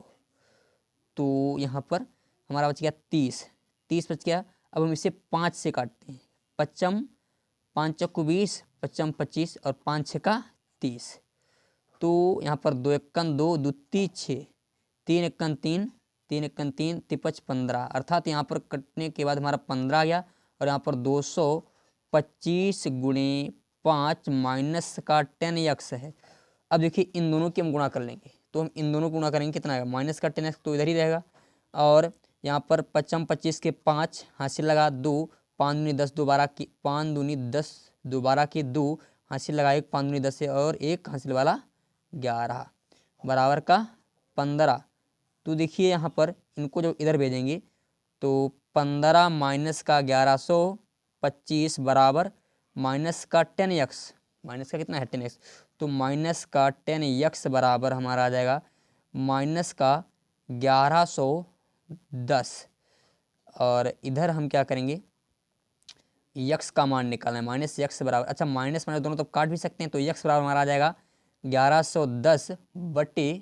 तो यहाँ पर हमारा बच गया 30 बच गया। अब हम इसे 5 से काटते हैं, पचम 5 चक्कू 20, पचम 25 और 5 छक्का 30। तो यहाँ पर 2 इक्कन 2 दुत्ती 6, 3 इक्कन 3 3 इक्कन 3 तिपच 15, अर्थात यहाँ पर कटने के बाद हमारा 15 आ गया, और यहाँ पर 225 गुणे 5 माइनस का 10x है। अब देखिए इन दोनों की हम गुणा कर लेंगे, तो हम इन दोनों को गुणा करेंगे, कितना आएगा माइनस का 10x तो इधर ही रहेगा, और यहाँ पर पचम 25 के 5 हासिल लगा 2, 5 दूनी 10 दोबारा की 5 दूनी 10 दोबारा की 2 हासिल लगा 1, 5 दूनी 10 से और 1 हासिल वाला 11 बराबर का 15। तो देखिए यहाँ पर इनको जो इधर भेजेंगे, तो 15 माइनस का 1125 बराबर माइनस का 10x, माइनस का कितना है 10x, तो माइनस का 10x बराबर हमारा आ जाएगा माइनस का 1110। और इधर हम क्या करेंगे, यक्स का मान निकालना है, माइनस यक्स बराबर, अच्छा माइनस माइनस दोनों तो काट भी सकते हैं, तो यक्स बराबर हमारा आ जाएगा 1110 बटे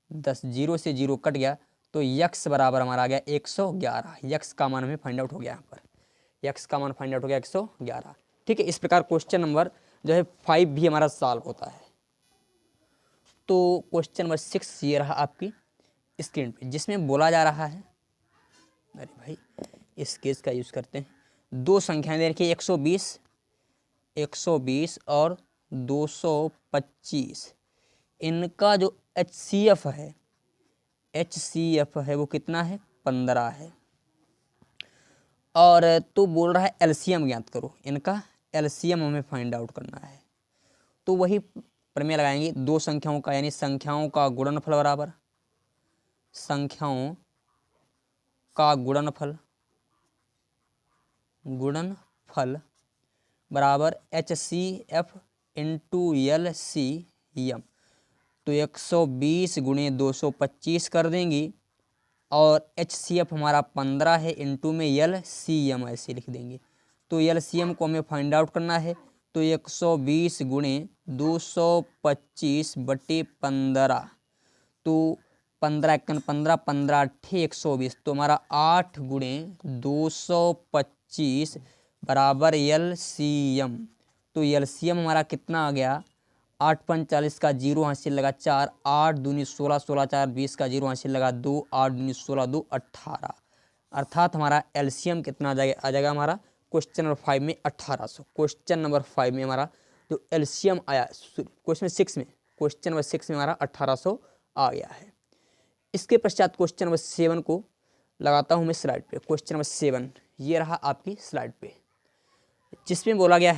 10, 0 से 0 कट गया, तो यक्स बराबर हमारा आ गया 111। यक्स का मान हमें फाइंड आउट हो गया, यहाँ पर यक्स का मान फाइंड आउट हो गया 111। ठीक है। इस प्रकार क्वेश्चन नंबर जो है 5 भी हमारा सॉल्व होता है। तो क्वेश्चन नंबर 6 ये रहा आपकी स्क्रीन पे, जिसमें बोला जा रहा है, अरे भाई इस केस का यूज़ करते हैं, दो संख्याएं दे रखी है 120 और 225। इनका जो HCF है वो कितना है, 15 है। और तो बोल रहा है LCM ज्ञात करो, इनका LCM हमें फाइंड आउट करना है। तो वही प्रमेय लगाएंगे, दो संख्याओं का यानी संख्याओं का गुणनफल बराबर संख्याओं का गुणनफल बराबर HCF इंटू LCM। तो 120 गुणे 225 कर देंगी और HCF हमारा 15 है, इंटू में LCM ऐसे लिख देंगे। तो LCM को हमें फाइंड आउट करना है। तो 120 गुणे 225 बटे 15, तो 15 1 15 15 8 120, तो हमारा 8 गुणे 225 बराबर LCM। तो LCM हमारा कितना आ गया, 8 5 40 का जीरो हासिल लगा 4, 8 दूनी 16, 16 4 20 का जीरो हासिल लगा 2, 8 दूनी 16 2 18। अर्थात हमारा LCM कितना आ जाएगा हमारा क्वेश्चन नंबर 5 में 1800। क्वेश्चन नंबर 5 में हमारा जो LCM आया क्वेश्चन 6 में, क्वेश्चन नंबर 6 में हमारा 1800 आ गया है। इसके पश्चात क्वेश्चन नंबर 7 को लगाता हूँ मैं स्लाइड पे। क्वेश्चन नंबर 7 ये रहा आपकी स्लाइड पे, जिसमें बोला गया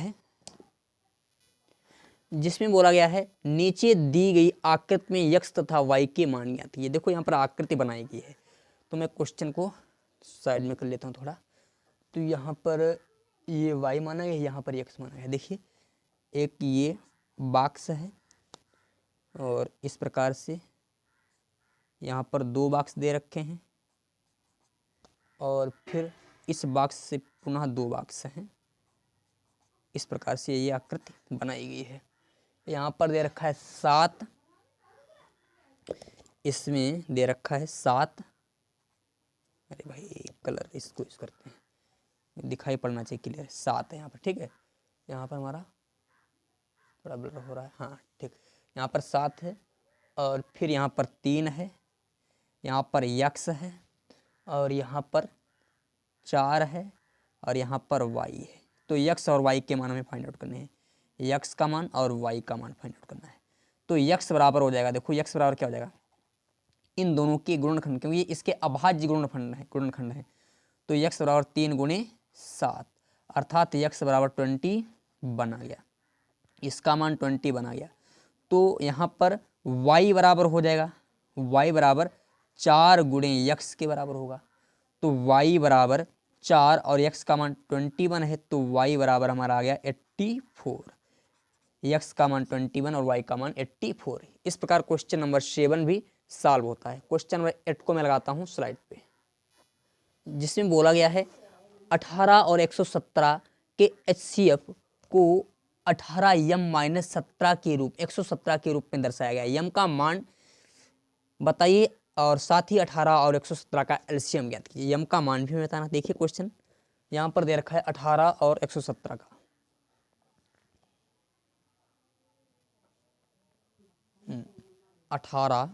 है नीचे दी गई आकृति में x तथा y के मान ज्ञात कीजिए। देखो यहाँ पर आकृति बनाई गई है, तो मैं क्वेश्चन को साइड में कर लेता हूँ थोड़ा। तो यहाँ पर ये y माना गया, यहाँ पर x माना गया। देखिए एक ये बॉक्स है और इस प्रकार से यहाँ पर 2 बॉक्स दे रखे हैं और फिर इस बॉक्स से पुनः 2 बॉक्स हैं। इस प्रकार से ये आकृति बनाई गई है। यहाँ पर दे रखा है 7, इसमें दे रखा है 7। अरे भाई कलर इसको यूज करते हैं, दिखाई पड़ना चाहिए क्लियर। 7 है यहाँ पर, ठीक है। यहाँ पर हमारा थोड़ा ब्लर हो रहा है, हाँ ठीक। यहाँ पर 7 है और फिर यहाँ पर 3 है, यहाँ पर x है और यहाँ पर 4 है और यहाँ पर y है। तो x और y के मान हमें फाइंड आउट करने हैं, x का मान और y का मान फाइंड आउट करना है। तो x बराबर हो जाएगा, देखो x बराबर क्या हो जाएगा, इन दोनों के गुणनखंड, क्योंकि ये इसके अभाज्य गुणनखंड है। तो x बराबर 3 गुणे 7, अर्थात x बराबर 20 बना गया, इसका मान 20 बना गया। तो यहाँ पर y बराबर हो जाएगा, y बराबर 4 गुणे x के बराबर होगा। तो y बराबर 4 और x का मान 21 है, तो y बराबर हमारा आ गया 84। x का मान 21 और y का मान 84। इस प्रकार क्वेश्चन नंबर 7 भी सॉल्व होता है। क्वेश्चन नंबर 8 को मैं लगाता हूँ स्लाइड पे, जिसमें बोला गया है 18 और 117 के HCF को 18m-17 के रूप 117 के रूप में दर्शाया गया। m का मान बताइए और साथ ही 18 और 117 का LCM ज्ञात कीजिए। m का मान भी हमें बताना। देखिए क्वेश्चन यहाँ पर दे रखा है 18 और 117 का, 18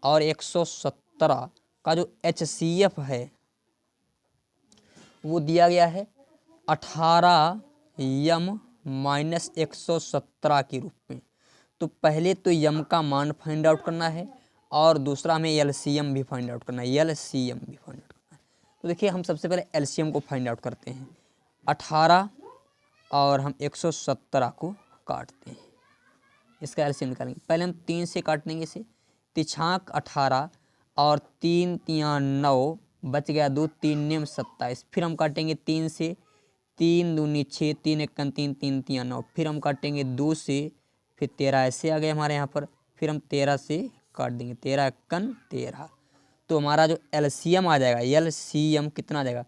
और 117 का जो HCF है वो दिया गया है 18m-117 के रूप में। तो पहले तो m का मान फाइंड आउट करना है और दूसरा हमें LCM भी फाइंड आउट करना है, तो देखिए हम सबसे पहले LCM को फाइंड आउट करते हैं। 18 और हम 117 को काटते हैं, इसका LCM निकालेंगे। पहले हम 3 से काटेंगे इसे, 3 18 और 3 3 9 बच गया 2, 3 9 27। फिर हम काटेंगे 3 से, 3 दूनी 6, 3 1 3 3 3 9। फिर हम काटेंगे 2 से, फिर 13 ऐसे आ गए हमारे यहाँ पर। फिर हम 13 से काट देंगे, 13 1 13। तो हमारा जो LCM आ जाएगा, LCM कितना आ जाएगा,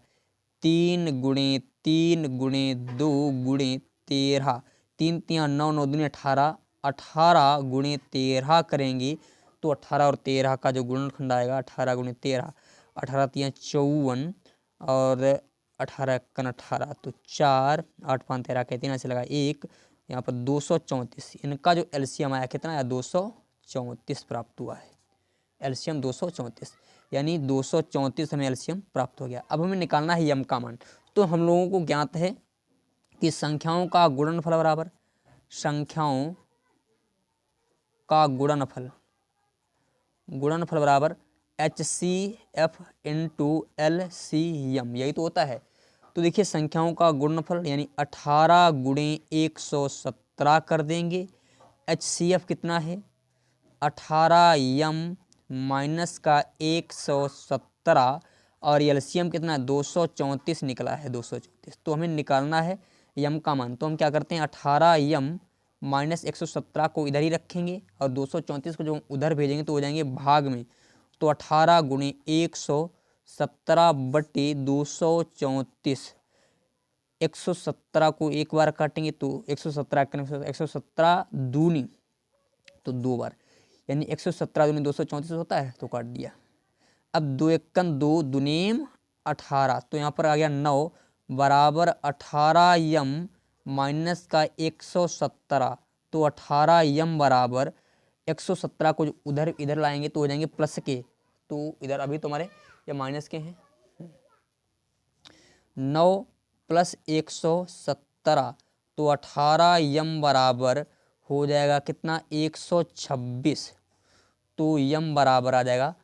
3 गुणे 3 गुणे 2 गुणे 13, 3 3 9 9 दूनी 18, 18 गुणे 13 करेंगे तो 18 और 13 का जो गुणनखंड आएगा 18 गुणे 13, 18 3 54 और 18 कन 18 तो 4, 8 5 13 कहते हैं, ऐसे लगा 1, यहाँ पर 234। इनका जो एलसीएम आया कितना आया, 234 प्राप्त हुआ है। एलसीएम 234, यानी 234 हमें एलसीएम प्राप्त हो गया। अब हमें निकालना है यम का मान। तो हम लोगों को ज्ञात है कि संख्याओं का गुणनफल बराबर संख्याओं का गुणनफल बराबर HCF इंटू LCM, यही तो होता है। तो देखिए संख्याओं का गुणनफल यानी 18 गुणे 117 कर देंगे। HCF कितना है, 18m माइनस का 117 और एलसीएम कितना 234 निकला है, 234। तो हमें निकालना है यम का मान। तो हम क्या करते हैं, 18m माइनस 117 को इधर ही रखेंगे और 234 को जो उधर भेजेंगे तो हो जाएंगे भाग में। तो 18 गुणे 117 बटे 234, 117 को एक बार काटेंगे तो 117 दूनी तो 2 बार, यानी 117 दूनी 234 होता है, तो काट दिया। अब 2 एकन 2 दुनेम 18, तो यहाँ पर आ गया 9 बराबर 18m माइनस का 117। तो 18m बराबर 117 को उधर इधर लाएंगे तो हो जाएंगे प्लस के, तो इधर अभी तुम्हारे ये माइनस के हैं। 9 प्लस 117 तो 18m बराबर हो जाएगा कितना, 126। तो यम बराबर आ जाएगा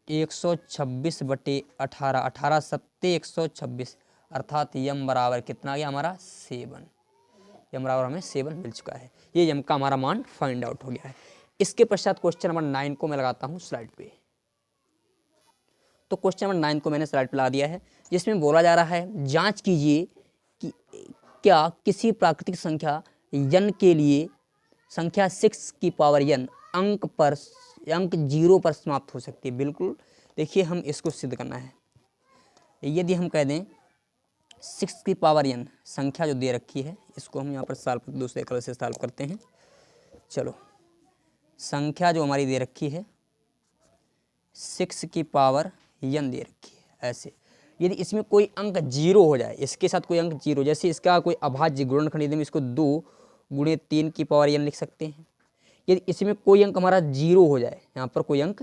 126 बटे 18, 18 सत्ते 126, अर्थात यम बराबर कितना आ गया हमारा 7। यम बराबर हमें 7 मिल चुका है। ये यम का हमारा मान फाइंड आउट हो गया है। इसके पश्चात क्वेश्चन नंबर 9 को मैं लगाता हूँ स्लाइड पे। तो क्वेश्चन नंबर 9 को मैंने स्लाइड पे ला दिया है, जिसमें बोला जा रहा है जांच कीजिए कि क्या किसी प्राकृतिक संख्या n के लिए संख्या 6 की पावर n अंक 0 पर समाप्त हो सकती है। बिल्कुल, देखिए हम इसको सिद्ध करना है। यदि हम कह दें 6 की पावर n संख्या जो दे रखी है, इसको हम यहाँ पर सॉल्व दूसरे कलर से सॉल्व करते हैं। चलो, संख्या जो हमारी दे रखी है 6 की पावर n दे रखी है ऐसे। यदि इसमें कोई अंक 0 हो जाए, इसके साथ कोई अंक 0, जैसे इसका कोई अभाज्य गुणनखंड, यदि हम इसको 2 गुणे 3 की पावर n लिख सकते हैं। यदि इसमें कोई अंक हमारा 0 हो जाए, यहाँ पर कोई अंक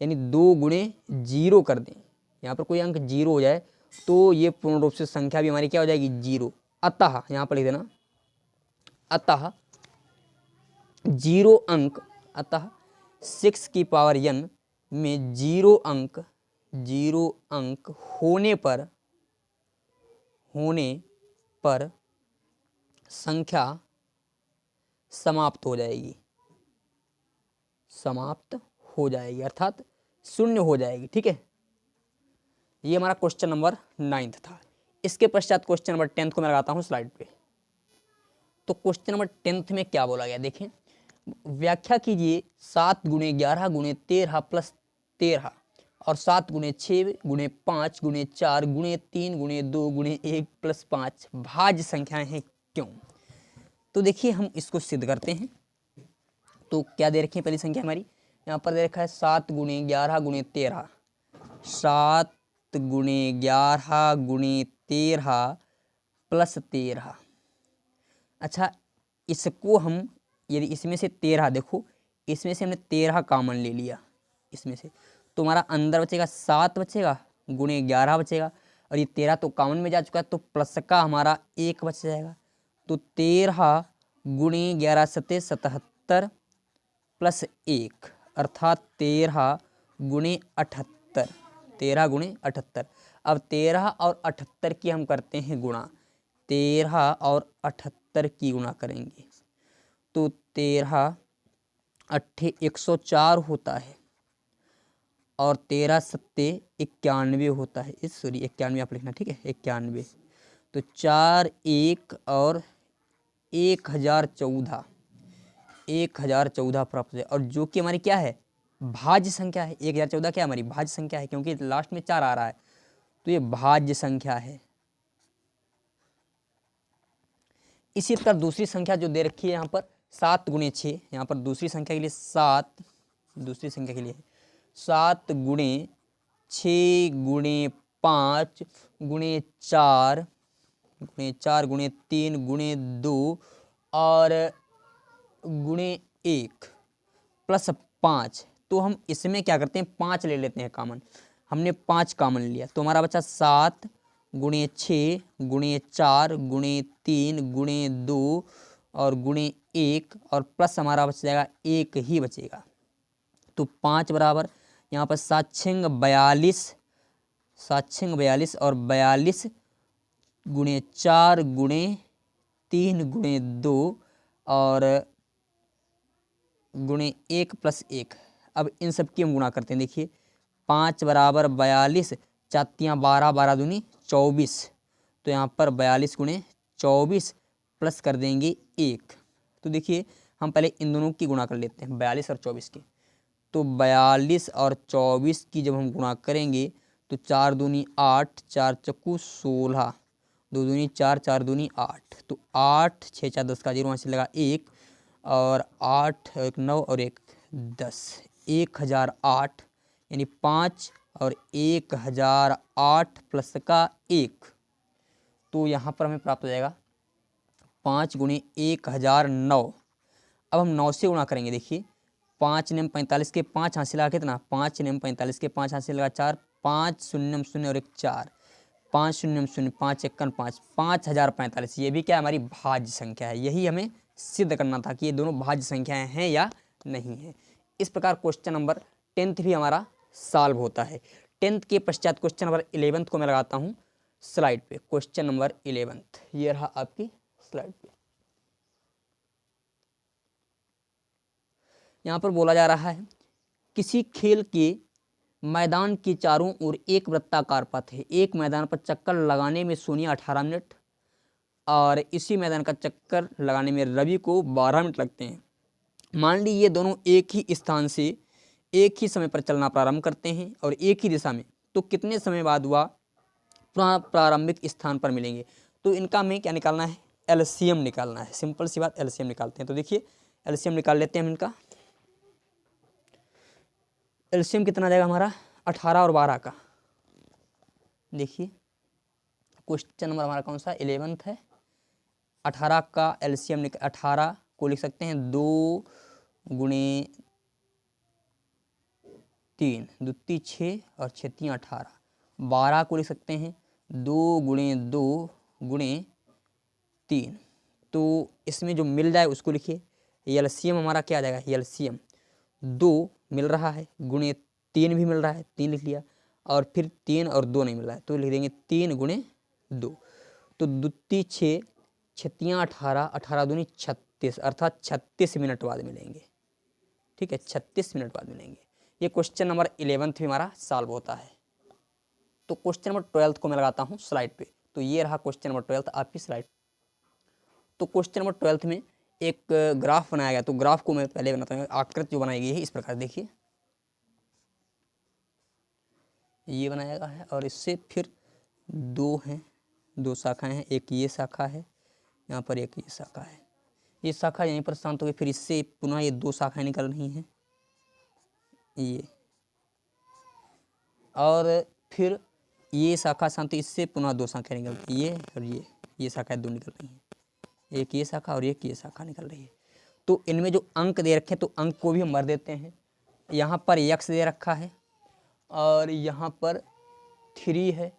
यानी 2 गुणे 0 कर दें, यहाँ पर कोई अंक 0 हो जाए तो ये पूर्ण रूप से संख्या भी हमारी क्या हो जाएगी, 0। अतः यहाँ पर लिख देना, अतः 0 अंक, अतः 6 की पावर n में 0 अंक होने पर संख्या समाप्त हो जाएगी, अर्थात 0 हो जाएगी। ठीक है, ये हमारा क्वेश्चन नंबर 9 था। इसके पश्चात क्वेश्चन नंबर 10 को मैं लगाता हूँ स्लाइड पे। तो क्वेश्चन नंबर 10 में क्या बोला गया, देखें, व्याख्या कीजिए 7 गुणे 11 गुणे 13 प्लस 13 और 7 गुणे 6 गुणे 5 गुणे 4 गुणे 3 गुणे 2 गुणे 1 प्लस 5 भाज्य संख्याएं हैं क्यों। तो देखिए हम इसको सिद्ध करते हैं। तो क्या दे रखी है पहली संख्या हमारी, यहाँ पर दे रखा है 7 गुणे 11 गुणे 13, 7 गुणे 11 गुणे 13 प्लस 13। अच्छा, इसको हम यदि इसमें से 13, देखो इसमें से हमने 13 कॉमन ले लिया इसमें से, तो हमारा अंदर बचेगा 7 बचेगा गुणे 11 बचेगा, और ये 13 तो कॉमन में जा चुका है, तो प्लस का हमारा 1 बच जाएगा। तो 13 गुणे 11 सत्ते 77 प्लस 1, अर्थात 13 गुणे 78, 13 गुणे 78। अब 13 और 78 की हम करते हैं गुणा, 13 और 78 की गुणा करेंगे तो 13 8 104 होता है, और 13 सत्ते 91 होता है। इस सॉरी 91 आप लिखना, ठीक है, 91। तो 4 1 और 1014 प्राप्त है, और जो कि हमारी क्या है, भाज्य संख्या है। 1014 क्या हमारी भाज्य संख्या है, क्योंकि लास्ट में 4 आ रहा है, तो ये भाज्य संख्या है। इसी प्रकार दूसरी संख्या जो दे रखी है यहाँ पर 7 गुणे 6, यहाँ पर दूसरी संख्या के लिए 7 गुणे 6 गुणे 5 गुणे 4 गुणे 3 गुणे 2 और गुणे 1 प्लस 5। तो हम इसमें क्या करते हैं, 5 ले लेते हैं कॉमन। हमने 5 कॉमन लिया तो हमारा बचा 7 गुणे 6 गुणे 4 गुणे 3 गुणे 2 और गुणे 1 और प्लस हमारा बच जाएगा 1 ही बचेगा। तो 5 बराबर यहाँ पर 7 6 42 और 42 गुणे 4 गुणे 3 गुणे 2 और गुणे 1 प्लस 1। अब इन सब की हम गुणा करते हैं। देखिए 5 बराबर 42, 4 12 12 दूनी 24। तो यहाँ पर 42 गुणे 24 प्लस कर देंगे 1। तो देखिए हम पहले इन दोनों की गुणा कर लेते हैं, 42 और 24 की। तो 42 और 24 की जब हम गुणा करेंगे तो 4 दूनी 8, 4 चक्कू 16, 2 दूनी 4, 4 दूनी 8। तो 8 6 4 10 का 0 वहाँ से लगा 1 और 8 1 9 और 1 10, 1008 यानी 5 और 1008 प्लस का 1। तो यहाँ पर हमें प्राप्त हो जाएगा 5 गुणे 1009। अब हम 9 से गुणा करेंगे। देखिए 5 नियम 45 के 5 हासिल लगा कितना, 5 नियम 45 के 5 हासिल लगा 4, 5 शून्यम शून्य और 1 4, 5 शून्यम शून्य 5 1 5, 5045। ये भी क्या हमारी भाज्य संख्या है। यही हमें सिद्ध करना था कि ये दोनों भाज्य संख्याएं हैं या नहीं है। इस प्रकार क्वेश्चन नंबर 10th भी हमारा सॉल्व होता है। 10th के पश्चात क्वेश्चन नंबर 11th को मैं लगाता हूँ स्लाइड पे। क्वेश्चन नंबर 11th ये रहा आपकी स्लाइड पे। यहाँ पर बोला जा रहा है किसी खेल के मैदान के चारों ओर एक वृत्ताकार पथ है। एक मैदान पर चक्कर लगाने में सोनिया 18 मिनट और इसी मैदान का चक्कर लगाने में रवि को 12 मिनट लगते हैं। मान ली ये दोनों एक ही स्थान से एक ही समय पर चलना प्रारंभ करते हैं और एक ही दिशा में, तो कितने समय बाद वह प्रारंभिक स्थान पर मिलेंगे। तो इनका हमें क्या निकालना है, एलसीएम निकालना है। सिंपल सी बात, एलसीएम निकालते हैं। तो देखिए एलसीएम निकाल लेते हैं हम इनका। एलसीएम कितना आ जाएगा हमारा 18 और 12 का। देखिए क्वेश्चन नंबर हमारा कौन सा 11th है। 18 का एलसीएम 18 को लिख सकते हैं 2 गुणे 3, 2 3 6 और 6 3 18। 12 को लिख सकते हैं 2 गुणे 2 गुणे 3। तो इसमें जो मिल जाए उसको लिखिए। एलसीएम हमारा क्या आ जाएगा, एलसीएम 2 मिल रहा है गुणे 3 भी मिल रहा है, 3 लिख लिया और फिर 3 और 2 नहीं मिल रहा है तो लिख देंगे 3 गुणे 2। तो 2 3 6 6 18, 18 दूनी 36 अर्थात 36 मिनट बाद मिलेंगे। ठीक है, 36 मिनट बाद मिलेंगे। ये क्वेश्चन नंबर 11th भी हमारा सॉल्व होता है। तो क्वेश्चन नंबर 12th को मैं लगाता हूँ स्लाइड पे। तो ये रहा क्वेश्चन नंबर 12th आपकी स्लाइड। तो क्वेश्चन नंबर 12th में एक ग्राफ बनाया गया। तो ग्राफ को मैं पहले बनाता हूँ। आकृति जो बनाई गई है इस प्रकार देखिए, ये बनाया गया है और इससे फिर 2 हैं, 2 शाखाएं हैं। एक ये शाखा है, यहाँ पर एक ये शाखा है। ये शाखा यहीं पर शांत हो गई, फिर इससे पुनः ये 2 शाखाएं निकल रही हैं ये, और फिर ये शाखा शांत, इससे पुनः 2 शाखाएं निकल रही है, ये और ये शाखाएं 2 निकल रही हैं। एक ये शाखा और एक ये शाखा निकल रही है। तो इनमें जो अंक दे रखे हैं तो अंक को भी हम भर देते हैं। यहाँ पर x दे रखा है और यहाँ पर 3 है,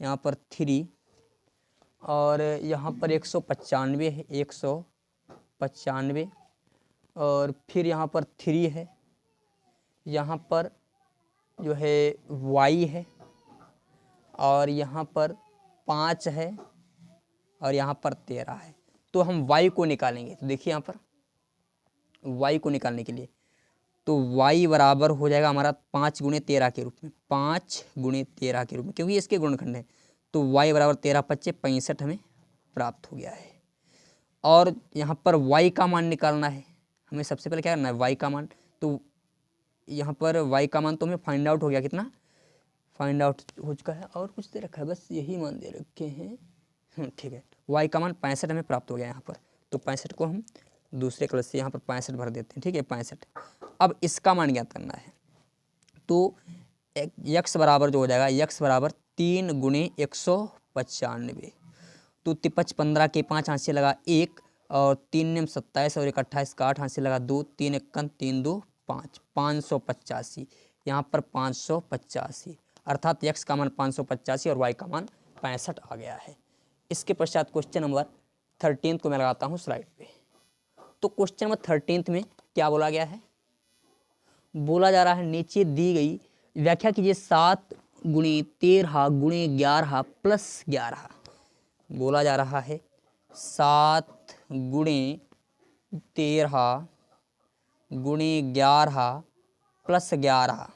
यहाँ पर 3 और यहाँ पर 195 है, 195 और फिर यहाँ पर 3 है, यहाँ पर जो है y है और यहाँ पर 5 है और यहाँ पर 13 है। तो हम y को निकालेंगे। तो देखिए यहाँ पर y को निकालने के लिए तो y बराबर हो जाएगा हमारा 5 गुणे 13 के रूप में, 5 गुणे 13 के रूप में, क्योंकि इसके गुणनखंड है। तो y बराबर 13 25 65 हमें प्राप्त हो गया है। और यहाँ पर y का मान निकालना है हमें। सबसे पहले क्या करना है, y का मान। तो यहाँ पर y का मान तो हमें फाइंड आउट हो गया, कितना फाइंड आउट हो चुका है और कुछ दे रखा है, बस यही मान दे रखे हैं। ठीक है, y का मान 65 हमें प्राप्त हो गया यहाँ पर। तो 65 को हम दूसरे कलर से यहाँ पर 65 भर देते हैं। ठीक है, 65। अब इसका मान ज्ञात करना है। तो x बराबर जो हो जाएगा, x बराबर 3 गुणे 195। तो तिपच 15 के 5 हाथ से लगा 1 और 3 नेम 27 और 1 28 का 8 हाथ से लगा 2, 3 1 3 2 5, 585। यहाँ पर 585 अर्थात x का मान 585 और y का मान 65 आ गया है। इसके पश्चात क्वेश्चन नंबर 13 को मैं लगाता हूँ स्लाइड पे। तो क्वेश्चन नंबर 13 में क्या बोला गया है? बोला जा रहा है नीचे दी गई व्याख्या कीजिए 7 गुणे 13 गुणे 11 प्लस 11। बोला जा रहा है 7 गुणे 13 गुणे 11 प्लस 11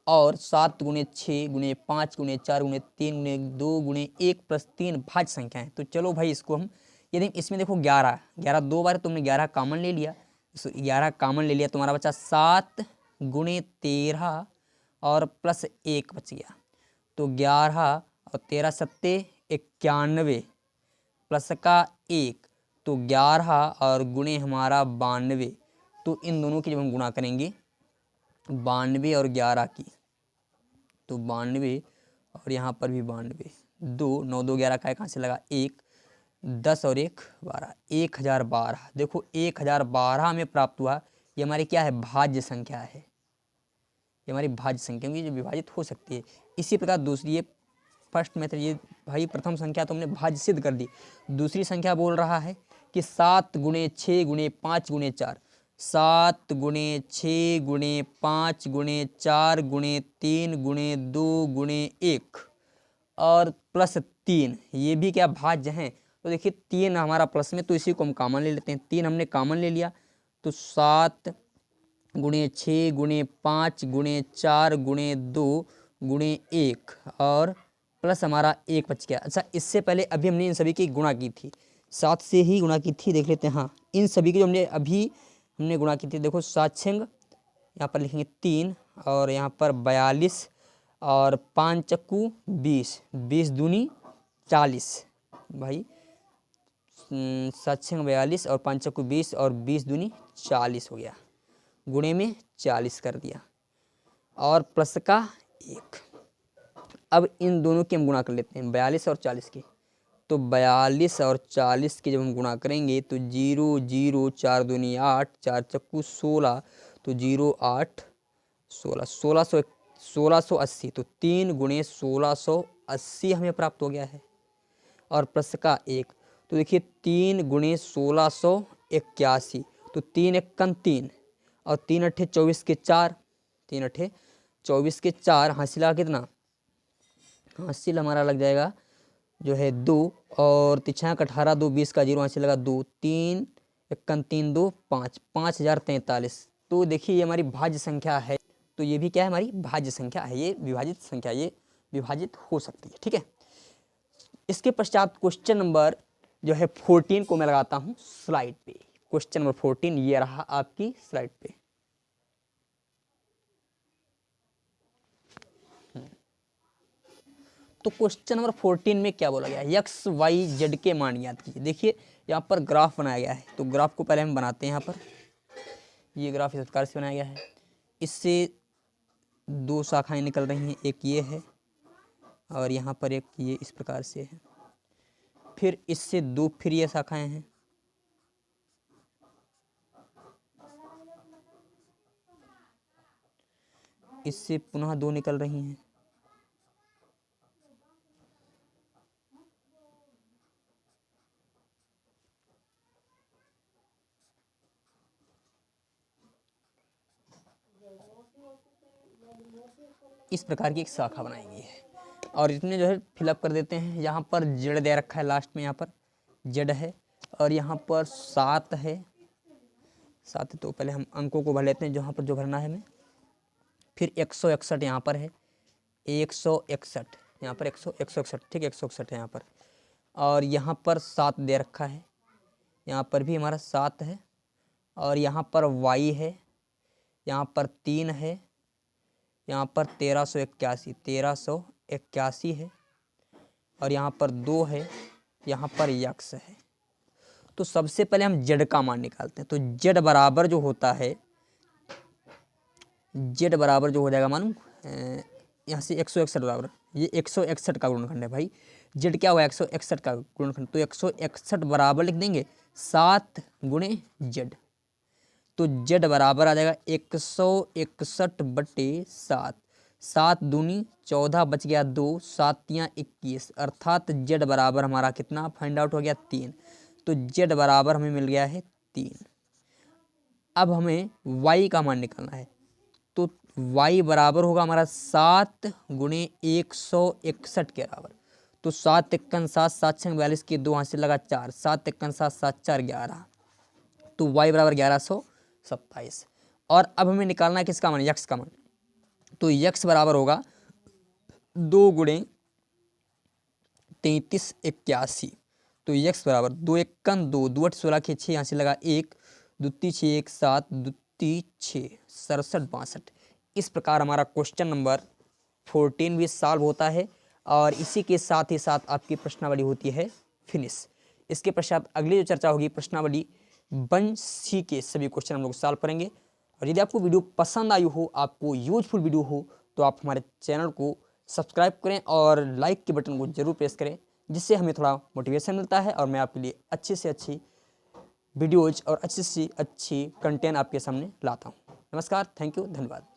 और 7 गुणे 6 गुणे 5 गुणे 4 गुणे 3 गुणे 2 गुणे 1 प्लस 3 भाज्य संख्या है। तो चलो भाई इसको हम यदि इसमें देखो 11 11 दो बार तुमने 11 कॉमन ले लिया, 11 कॉमन ले लिया, तुम्हारा बचा 7 गुणे 13 और प्लस 1 बच गया। तो 11 और 13 सत्ते 91 प्लस का 1 तो 11 और गुणे हमारा 92। तो इन दोनों की जब हम गुणा करेंगे 92 और 11 की, तो 92 और यहाँ पर भी 92, 2 9 2 11 का कहाँ से लगा 1, 10 और 1 12, 1012। देखो 1012 हमें प्राप्त हुआ। ये हमारी क्या है? भाज्य संख्या है। ये हमारी भाज्य संख्या जो विभाजित हो सकती है। इसी प्रकार दूसरी, ये फर्स्ट मेथड, ये भाई प्रथम संख्या तो हमने भाज्य सिद्ध कर दी। दूसरी संख्या बोल रहा है कि 7 गुणे 6 गुणे 5 गुणे 4, 7 गुणे 6 गुणे 5 गुणे 4 गुणे 3 गुणे 2 गुणे 1 और प्लस 3, ये भी क्या भाज्य हैं। तो देखिए 3 हमारा प्लस में, तो इसी को हम कॉमन ले लेते हैं। 3 हमने कॉमन ले लिया, तो 7 गुणे 6 गुणे 5 गुणे 4 गुणे 2 गुणे 1 और प्लस हमारा 1 बच गया। अच्छा, इससे पहले अभी हमने इन सभी की गुणा की थी, 7 से ही गुणा की थी। देख लेते हैं, हाँ इन सभी की जो हमने गुणा की थी। देखो 7 छंग यहाँ पर लिखेंगे 3 और यहाँ पर 42 और 5 चक्कू 20, 20 दूनी 40। भाई 7 छंग 42 और 5 चक्कू 20 और 20 दूनी 40 हो गया। गुणे में 40 कर दिया और प्लस का 1। अब इन दोनों की हम गुणा कर लेते हैं, 42 और 40 की। तो 42 और 40 की जब हम गुणा करेंगे तो 0 0 4 दूनी 8, 4 चक्कू 16, तो 0 8 16, 1680। तो 3 गुणे 1680 हमें प्राप्त हो गया है और प्लस का 1। तो देखिए 3 गुणे 1681, तो 3 1 3 और 3 अट्ठे 24 के 4, 3 अट्ठे 24 के 4, हासिल लगा कितना? हासिल हमारा लग जाएगा जो है 2 और 3 18 2 20 का 0 हासिल लगा 2, 3 1 3 2 5, 5043। तो देखिए ये हमारी भाज्य संख्या है। तो ये भी क्या है? हमारी भाज्य संख्या है। ये विभाजित संख्या, ये विभाजित हो सकती है। ठीक है, इसके पश्चात क्वेश्चन नंबर जो है 14 को मैं लगाता हूँ स्लाइड पे। क्वेश्चन नंबर 14 ये रहा आपकी स्लाइड पे। तो क्वेश्चन नंबर 14 में क्या बोला गया है? एक्स वाई जेड के मान ज्ञात कीजिए। देखिए यहाँ पर ग्राफ बनाया गया है, तो ग्राफ को पहले हम बनाते हैं। यहाँ पर ये ग्राफ इस प्रकार से बनाया गया है। इससे 2 शाखाएं निकल रही हैं, एक ये है और यहाँ पर एक ये इस प्रकार से है। फिर इससे 2 फिर ये शाखाएं हैं, इससे पुनः 2 निकल रही हैं। इस प्रकार की एक शाखा बनाई गई है और इसमें जो है फिलअप कर देते हैं। यहाँ पर जेड दे रखा है, लास्ट में यहाँ पर जेड है और यहाँ पर 7 है। 7 है तो पहले हम अंकों को भर लेते हैं जहाँ पर जो भरना है हमें। फिर 161 यहाँ पर है, 161 यहाँ पर 161, ठीक है 161 है यहाँ पर। और यहाँ पर 7 दे रखा है, यहाँ पर भी हमारा 7 है और यहाँ पर y है, यहाँ पर 3 है, यहाँ पर 1381 है और यहाँ पर 2 है, यहाँ पर x है। तो सबसे पहले हम z का मान निकालते हैं। तो z बराबर जो होता है, z बराबर जो हो जाएगा मालूम, यहाँ से 161 बराबर, ये 161 का गुणनखंड है भाई। जेड क्या हुआ 161 का गुणनखंड, तो 161 बराबर लिख देंगे 7 गुणे जेड। तो जेड बराबर आ जाएगा 161/7। 7 दूनी 14 बच गया 2, 7 तियाँ 21, अर्थात जेड बराबर हमारा कितना फाइंड आउट हो गया 3। तो जेड बराबर हमें मिल गया है 3। अब हमें y का मान निकालना है, तो y बराबर होगा हमारा 7 गुणे 161 के बराबर। तो 7 तिक्कन 7, 7 छंग 42 के 2 हाथ से लगा 4, 7 तिक्कन 7, 7 4 11, तो y बराबर 1127। और अब हमें निकालना है किसका मान, यक्स का मान। तो यक्स बराबर होगा 2 गुणे 33 81। तो यक्स बराबर 2 एक्कन 2, 2 8 16 के 6 यहाँ से लगा 1, 2 3 6 1 7, 2 3 6 67 62। इस प्रकार हमारा क्वेश्चन नंबर 14 भी सॉल्व होता है और इसी के साथ ही साथ आपकी प्रश्नावली होती है फिनिश। इसके पश्चात अगली जो चर्चा होगी प्रश्नावली 1C के सभी क्वेश्चन हम लोग सॉल्व करेंगे। और यदि आपको वीडियो पसंद आई हो, आपको यूजफुल वीडियो हो, तो आप हमारे चैनल को सब्सक्राइब करें और लाइक के बटन को जरूर प्रेस करें, जिससे हमें थोड़ा मोटिवेशन मिलता है और मैं आपके लिए अच्छी से अच्छी वीडियोज और अच्छी से अच्छी कंटेंट आपके सामने लाता हूँ। नमस्कार, थैंक यू, धन्यवाद।